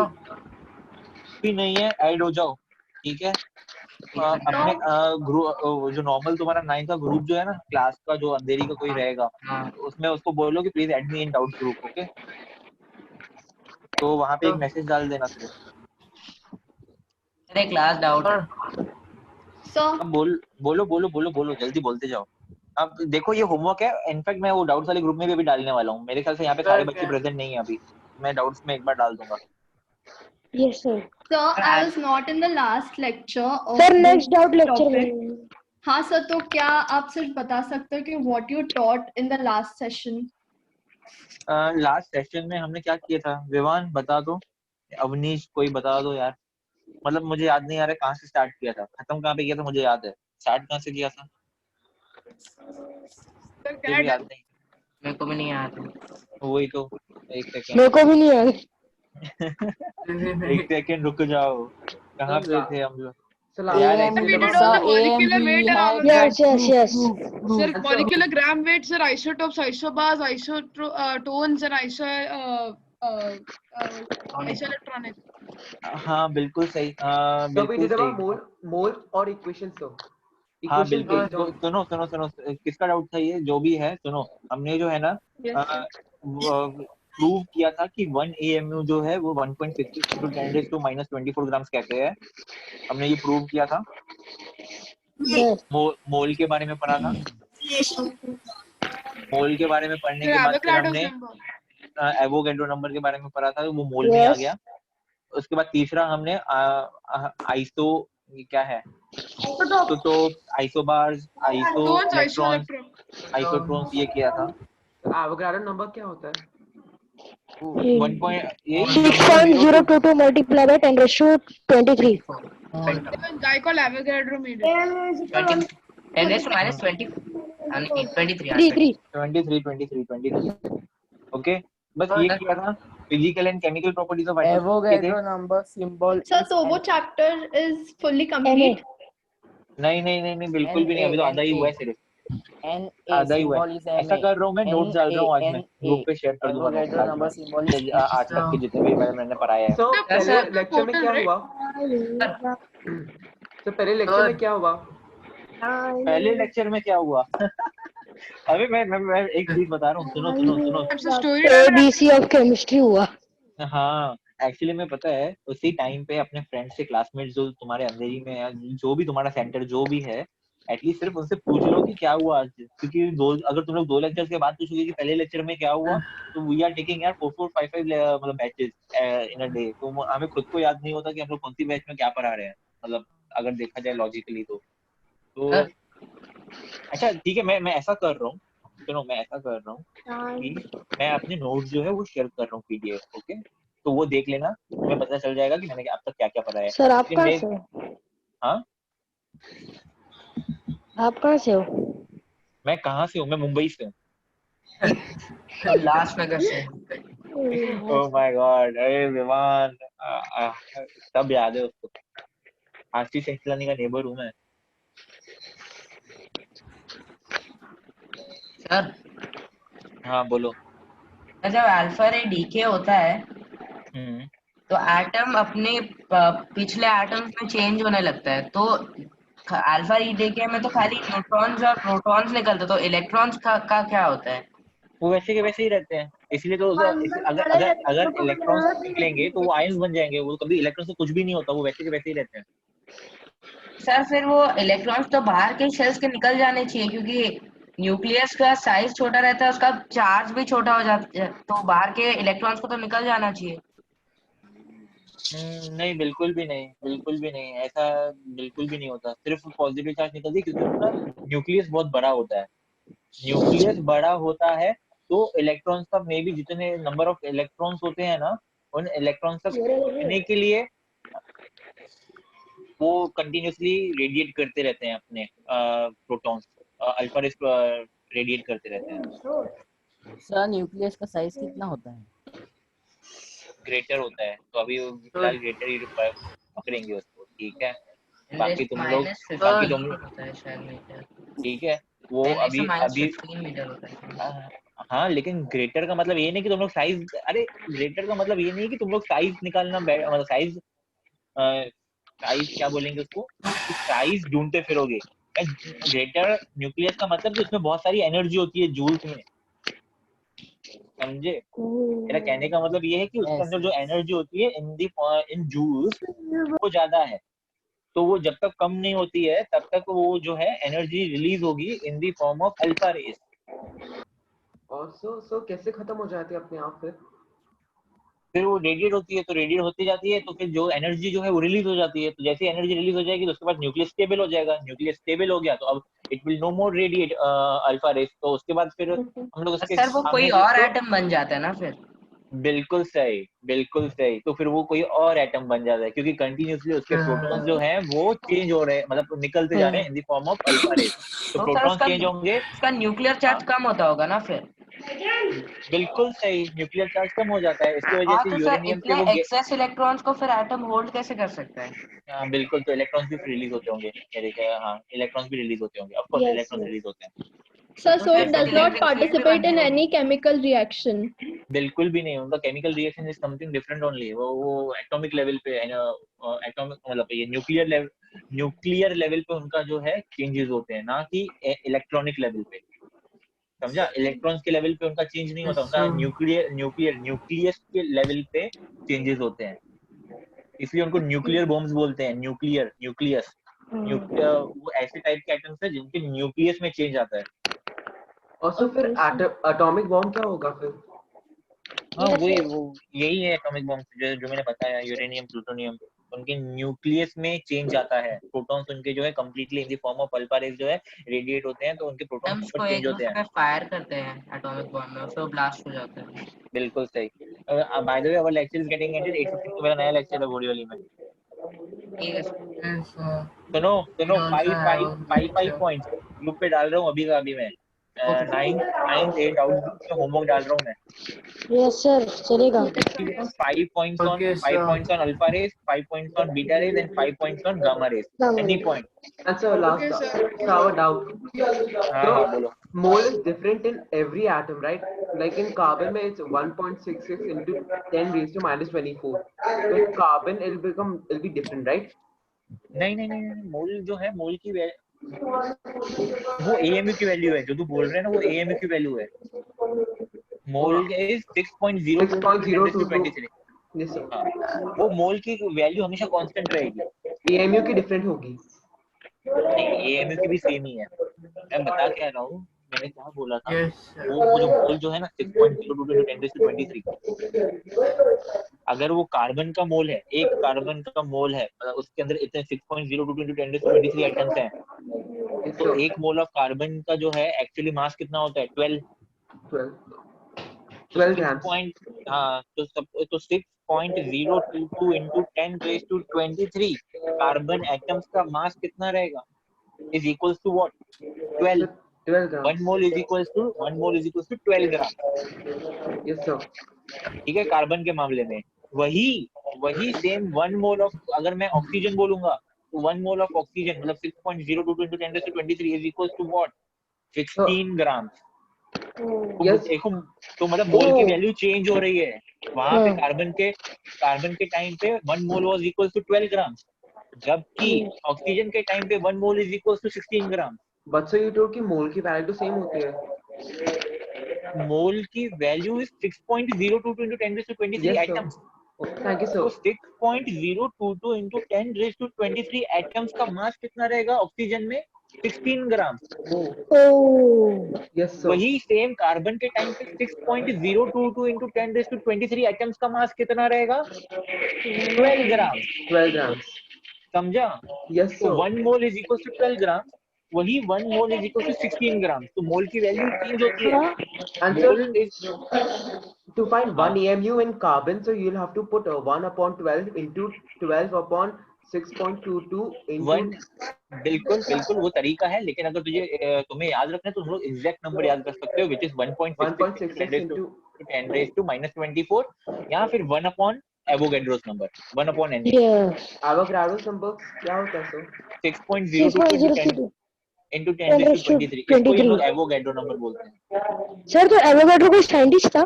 भी नहीं है, ऐड हो जाओ. ठीक है. अपने ग्रुप जो नॉर्मल तुम्हारा 9 का ग्रुप जो है ना क्लास का, जो अंधेरी का कोई रहेगा उसमें उसको बोलो कि please add me in doubt group. Okay. तो वहां पे एक मैसेज डाल देना सिर्फ. अरे क्लास डाउट. अब बोलो जल्दी बोलते जाओ. अब देखो ये होमवर्क है. इनफैक्ट मैं वो डाउट्स वाले ग्रुप में भी अभी डालने वाला हूँ. मेरे ख्याल से यहाँ पे सारे बच्चे प्रेजेंट नहीं है अभी. मैं डाउट्स में एक बार डाल दूंगा. Yes, sir. Sir, I was not in the last lecture. Sir, next doubt lecture में. हाँ सर, तो क्या आप सिर्फ बता सकते हो कि what you taught in the last session? Last session में हमने क्या किया था? विवान बता दो, अवनीश कोई बता दो यार. मतलब मुझे याद नहीं आ रहा कहाँ से स्टार्ट किया था, खत्म कहाँ पे किया था. मुझे याद है स्टार्ट कहाँ से किया था, मुझे याद नहीं. मेरे को भी नहीं याद. वही तो. एक सेकंड. मेरे को भी नहीं याद. एक सेकंड रुक जाओ. कहाँ पे थे हम लोग? Yes. Sir, molecular gram weight, sir, isotopes, isobars, isotones, and ऐसे इलेक्ट्रॉनिक। हाँ बिल्कुल सही, So we बिल्कुल did about सही। mole or equation, so हाँ equation बिल्कुल। based on सुनो सुनो सुनो, किसका डाउट था ये? जो भी है सुनो, हमने जो है ना Yes, sir. प्रूव किया था कि 1 AMU जो है वो 1.66 into 10⁻⁻24 ग्राम्स कहते हैं। हमने ये प्रूव किया था। Yes. मोल के बारे में पढ़ा था। मोल के बारे में पढ़ने के बाद फिर हमने एवोगैड्रो नंबर के बारे में पढ़ा था, वो मोल में आ गया। उसके बाद तीसरा हमने आइसो, ये क्या है, तो आइसोबार्स, आइसो इलेक्ट्रॉन्स, आइसोट्रॉन्स ये किया था। Avogadro number क्या होता है? 6.022 multiplied by 10⁻23. Guy called Avogadro made it. 23। Okay, बस ये किया था। Physical and chemical properties of atoms के थे। Avogadro number symbol Sir, is तो वो chapter is fully complete. नहीं बिल्कुल भी नहीं, अभी तो आधा ही हुआ है सिर्फ, आधा ही हुआ है। ऐसा कर रहा हूँ मैं, नोट्स डाल रहा हूँ आज मैं ग्रुप पे शेयर कर दूंगा नोट्स आज मैं, आज तक के जितने भी मैंने पढ़ाया है। So पहले लेक्चर में क्या हुआ? तो पहले लेक्चर में क्या हुआ? पहले लेक्चर में क्या हुआ? अबे मैं एक चीज बता रहा हूँ, सुनो सुनो सुनो। ABC of chemistry हुआ। हाँ एक्चुअली में पता है, उसी टाइम पे अपने फ्रेंड से, क्लासमेट जो तुम्हारे अंधेरी में है, जो भी तुम्हारा सेंटर जो भी है, एटलीस्ट सिर्फ उनसे पूछ लो कि क्या हुआ आज, क्योंकि अगर तुम लोग 2 लेक्चर्स के बाद पूछोगे कि पहले लेक्चर में क्या हुआ, तो वी आर टेकिंग यार 4 5 मतलब बैचेस इन अ डे, तो हमें खुद को याद नहीं होता कि हम लोग कौन सी बैच में क्या पढ़ा रहे हैं, मतलब अगर देखा जाए लॉजिकली तो अच्छा ठीक है, मैं ऐसा कर रहा हूँ, सुनो मैं ऐसा कर रहा हूँ कि मैं अपने नोट्स जो है वो शेयर कर रहा हूँ PDF, ओके, तो वो देख लेना, तुम्हें पता चल जाएगा कि मैंने अब तक क्या क्या पढ़ा है। सर आप कहाँ से हो? हाँ आप कहाँ से हो? मैं कहाँ से हूँ? मैं मुंबई से हूँ। लास्ट नगर से। ओह माय गॉड, अरे विमान, सब याद है उसको। आशीष सेंचलानी का नेबर हूँ मैं। सर हाँ बोलो। जब अल्फा रे डीके होता है तो एटम अपने पिछले एटम्स में चेंज होने लगता है, तो अल्फा री डीके में तो खाली न्यूट्रॉन्स और प्रोटॉन्स निकलते, तो इलेक्ट्रॉन्स का क्या होता है? वो वैसे के वैसे ही रहते हैं, इसलिए तो अगर इलेक्ट्रॉन्स निकलेंगे तो वो आयंस बन जाएंगे, वो कभी इलेक्ट्रॉन से कुछ भी नहीं होता, वो वैसे के वैसे ही रहते हैं। सर फिर वो इलेक्ट्रॉन्स तो बाहर के शेल्स के निकल जाने चाहिए, क्योंकि न्यूक्लियस का साइज छोटा रहता है, उसका चार्ज भी छोटा हो जाता है, तो बाहर के इलेक्ट्रॉन्स को तो निकल जाना चाहिए। नहीं बिल्कुल भी नहीं, बिल्कुल भी नहीं, ऐसा बिल्कुल भी नहीं होता, सिर्फ पॉजिटिव चार्ज निकलती है, क्योंकि उसका न्यूक्लियस बहुत बड़ा होता है। न्यूक्लियस बड़ा होता है तो इलेक्ट्रॉन्स का मे बी जितने नंबर ऑफ इलेक्ट्रॉन्स होते हैं ना, उन इलेक्ट्रॉन्स तक पहुंचने के लिए वो कंटिन्यूअसली रेडिएट करते रहते हैं, अपने प्रोटॉन्स अल्फा रेस रेडिएट करते रहते हैं। सर न्यूक्लियस का साइज कितना होता है? ग्रेटर होता है, तो अभी फिलहाल ग्रेटर ही पकड़ेंगे उसको, ठीक है। बाकी तुम लोग ठीक है, वो अभी हाँ, लेकिन ग्रेटर का मतलब ये नहीं कि तुम लोग साइज, अरे ग्रेटर का मतलब ये नहीं कि तुम लोग साइज निकालना, मतलब साइज क्या बोलेंगे उसको, साइज ढूंढते फिरोगे। ग्रेटर न्यूक्लियस का मतलब कि उसमें बहुत सारी एनर्जी होती है जूल्स में, समझे? मेरा कहने का मतलब ये है कि उसके अंदर जो एनर्जी होती है इन जूल्स वो ज्यादा है, तो वो जब तक कम नहीं होती है तब तक वो जो है एनर्जी रिलीज होगी in the form of alpha rays. और सो कैसे खत्म हो जाती है अपने आप? फिर वो रेडिएट होती है, तो रेडिएट होती जाती है, तो फिर जो एनर्जी जो है वो रिलीज हो जाती है, तो जैसे एनर्जी रिलीज हो जाएगी तो उसके बाद न्यूक्लियस स्टेबल हो जाएगा, न्यूक्लियस स्टेबल हो गया तो अब it will no more radiate alpha rays, तो उसके बाद फिर हम लोग उसके सर वो कोई और एटम बन जाता है ना फिर? बिल्कुल सही, बिल्कुल सही, तो फिर वो कोई और एटम बन जाता है, क्योंकि कंटिन्यूअसली उसके प्रोटॉन्स जो हैं वो चेंज हो रहे हैं, मतलब निकलते जा रहे हैं in the form of alpha rays, तो प्रोटॉन्स चेंज होंगे, उसका न्यूक्लियर चार्ज कम होता होगा ना फिर? बिल्कुल सही, न्यूक्लियर चार्ज कम हो जाता है, इसकी वजह से यूरेनियम के वो एक्सेस इलेक्ट्रॉन्स को फिर एटम होल्ड कैसे कर सकता है? हाँ बिल्कुल, तो इलेक्ट्रॉन्स भी रिलीज होते होंगे, हाँ इलेक्ट्रॉन्स भी रिलीज होते होंगे, ऑफ कोर्स इलेक्ट्रॉन्स रिलीज होते हैं। Sir, so it does not participate in any chemical reaction. बिल्कुल भी नहीं, उनका chemical reaction is something different only. वो एटॉमिक लेवल पे एटॉमिक मतलब ये न्यूक्लियर लेवल पे उनका जो है चेंजेस होते हैं, ना कि इलेक्ट्रॉनिक लेवल पे, समझा? इलेक्ट्रॉन्स के लेवल पे उनका चेंज नहीं होता, उनका न्यूक्लियस के लेवल पे चेंजेस होते हैं, इसलिए उनको न्यूक्लियर बॉम्ब्स बोलते हैं। न्यूक्लियस वो ऐसे टाइप के एटम्स है जिनके न्यूक्लियस में चेंज आता है। और सो फिर एटॉमिक बॉम्ब क्या होगा फिर? हाँ वो यही है एटॉमिक बॉम्ब, जो मैंने बताया, यूरेनियम, प्लूटोनियम, उनके न्यूक्लियस में चेंज आता है, प्रोटॉन्स उनके जो है completely in the form of alpha rays जो है रेडिएट होते हैं, तो उनके प्रोटॉन्स को चेंज एक होते दूसरे पे हैं। फायर करते हैं एटॉमिक बॉम्ब में, फिर ब्लास्ट हो जाते हैं। बिल्कुल सही। By the way our lecture is getting ended. 8:50 मेरा नया लेक्चर है बोरीवली में। ठीक है सुनो 5 पॉइंट्स ग्रुप पे डाल रहा हूँ अभी का अभी मैं। 9th 8 डाउट्स ग्रुप में होमवर्क डाल रहा हूँ मैं। यस सर, चलेगा। 5 points on alpha rays, 5 points on beta rays, and 5 points on gamma rays. Any point? And so last, so our doubt. So बोलो। mole is different in every atom, right? Like in carbon, it's 1.66 into 10 raised to minus 24. So in carbon, it'll be different, right? नहीं, मोल जो है, मोल की वो AMU की value है, जो तू बोल रहे हैं ना, वो AMU की वैल्यू है। Mole is 6.022. Yes sir. वो मोल की वैल्यू हमेशा कांस्टेंट रहेगी। AMU की डिफरेंट होगी। नहीं, AMU की भी सेम ही है। मैं बता क्या रहा हूँ, मैंने क्या बोला था, वो जो मोल जो है ना 6.022 into 10⁻23, अगर वो कार्बन का मोल है, एक कार्बन का मोल है, मतलब उसके अंदर इतने 6.022 into 10⁻23 एटम्स हैं, तो एक मोल ऑफ कार्बन का जो है एक्चुअली मास कितना होता है? 12 ग्राम। हाँ, तो 6.022 into 10⁻23 कार्बन एटम्स का मास कितना रहेगा? Is equals to what? 12 gram. 1 mole is equals to 12 gram. Yes sir. ठीक है, कार्बन के मामले में वही सेम 1 मोल ऑफ, अगर मैं ऑक्सीजन बोलूंगा तो 1 मोल ऑफ ऑक्सीजन मतलब 6.022 into 10⁻23 is equals to what? 16 ग्राम। देखो, तो मतलब मोल की वैल्यू चेंज हो रही है। वहां पे कार्बन के टाइम पे 1 mole was equals to 12 gram, जबकि ऑक्सीजन के टाइम पे 1 mole is equals to 16 gram. But sir you told कि मोल की वैल्यू तो सेम होती है। मोल की value is 6.022 into 10⁻23 atoms. Thank you sir. तो 6.022 into 10⁻23 एटम्स का मास कितना रहेगा ऑक्सीजन में? 16 ग्राम। Yes sir. वही सेम कार्बन के टाइम पे 6.022 into 10⁻23 एटम्स का मास कितना रहेगा? 12 ग्राम। 12 ग्राम। समझा? यस तो sir. 1 mole is equal to 12 gram, वही 1 mole is equal to 16 gram. तो मोल की वैल्यू चेंज होती है। Mole is to find 1 AMU in carbon, so you'll have to put 1/12 into 12/6.22 into बिल्कुल वो तरीका है, लेकिन अगर तुम्हें याद रखना है तो तुम लोग एग्जैक्ट नंबर याद कर सकते हो, which is 1.66 into 10⁻24 या फिर 1 Avogadro's number, 1/n। Avogadro's number क्या होता है सर? 6.022 into 10⁻23, इसको हम लोग एवोगैड्रो नंबर बोलते हैं। सर तो एवोगैड्रो कोई साइंटिस्ट था?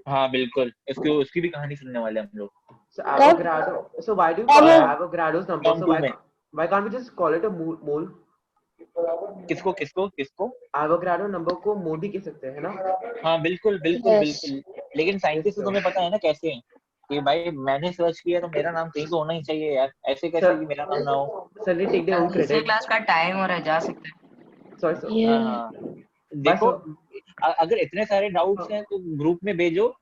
हाँ बिल्कुल, उसकी भी कहानी सुनने वाले हम लोग। So Avogadro. So why do you call it Avogadro's number? So why can't we just call it a mole? किसको? Avogadro number को मोल भी कह सकते हैं ना? हाँ बिल्कुल। लेकिन साइंटिस्ट तो तुम्हें पता है ना कैसे हैं कि भाई मैंने सर्च किया तो मेरा नाम कहीं तो होना ही चाहिए यार, ऐसे कैसे कि मेरा नाम ना हो। Sir take their own credit. Class का टाइम हो रहा है, जा सकते हैं। Sorry sir. हाँ देखो, अगर इतने सारे डाउट्स हैं तो ग्रुप में भेजो।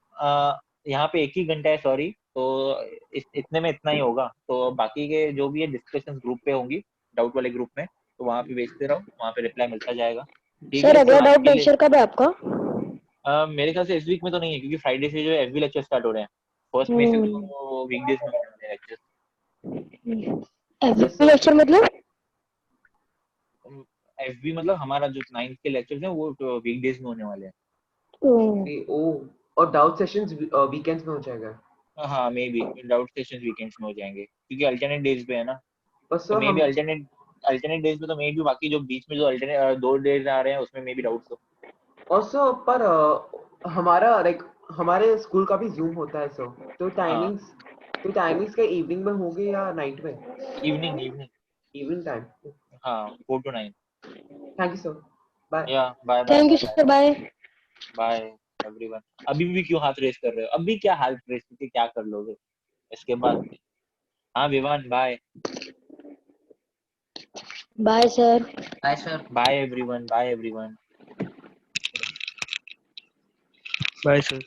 यहाँ पे 1 ही घंटा है, सॉरी, तो इतने में इतना ही होगा। तो बाकी के जो भी है डिस्कशन ग्रुप पे होंगी, डाउट वाले ग्रुप में, तो वहाँ पे भेजते रहो, वहाँ पे रिप्लाई मिलता जाएगा। सर अगला डाउट लेक्चर कब है आपका? मेरे ख्याल से इस वीक में तो नहीं है, क्योंकि फ्राइडे से जो है FB लेक्चर स्टार्ट हो रहे हैं। फर्स्ट में से तो वीकडेज में होने वाले लेक्चर। FB लेक्चर मतलब? FB मतलब हमारा जो 9th के लेक्चर्स हैं वो वीकडेज में होने वाले हैं। और डाउट सेशंस वीकेंड्स में हो जाएगा। हाँ may be doubt sessions weekends में हो जाएंगे, क्योंकि अल्टरनेट डेज पे है ना। तो मे बी अल्टरनेट डेज पे तो मे बी बाकी जो बीच में जो अल्टरनेट 2 डेज आ रहे हैं उसमें मे बी डाउट्स हो। और सर पर हमारा लाइक हमारे स्कूल का भी जूम होता है सर, तो टाइमिंग्स का इवनिंग में होगी या नाइट में? Evening time. हाँ 4 to 9। Thank you sir, bye. या bye thank you sir, bye. Bye everyone. अभी भी क्यों हाथ रेस कर रहे हो? अभी क्या हाथ रेस करके क्या कर लोगे इसके बाद? हाँ Vivaan, bye. Bye sir. Bye sir. Bye everyone, bye everyone. Bye sir.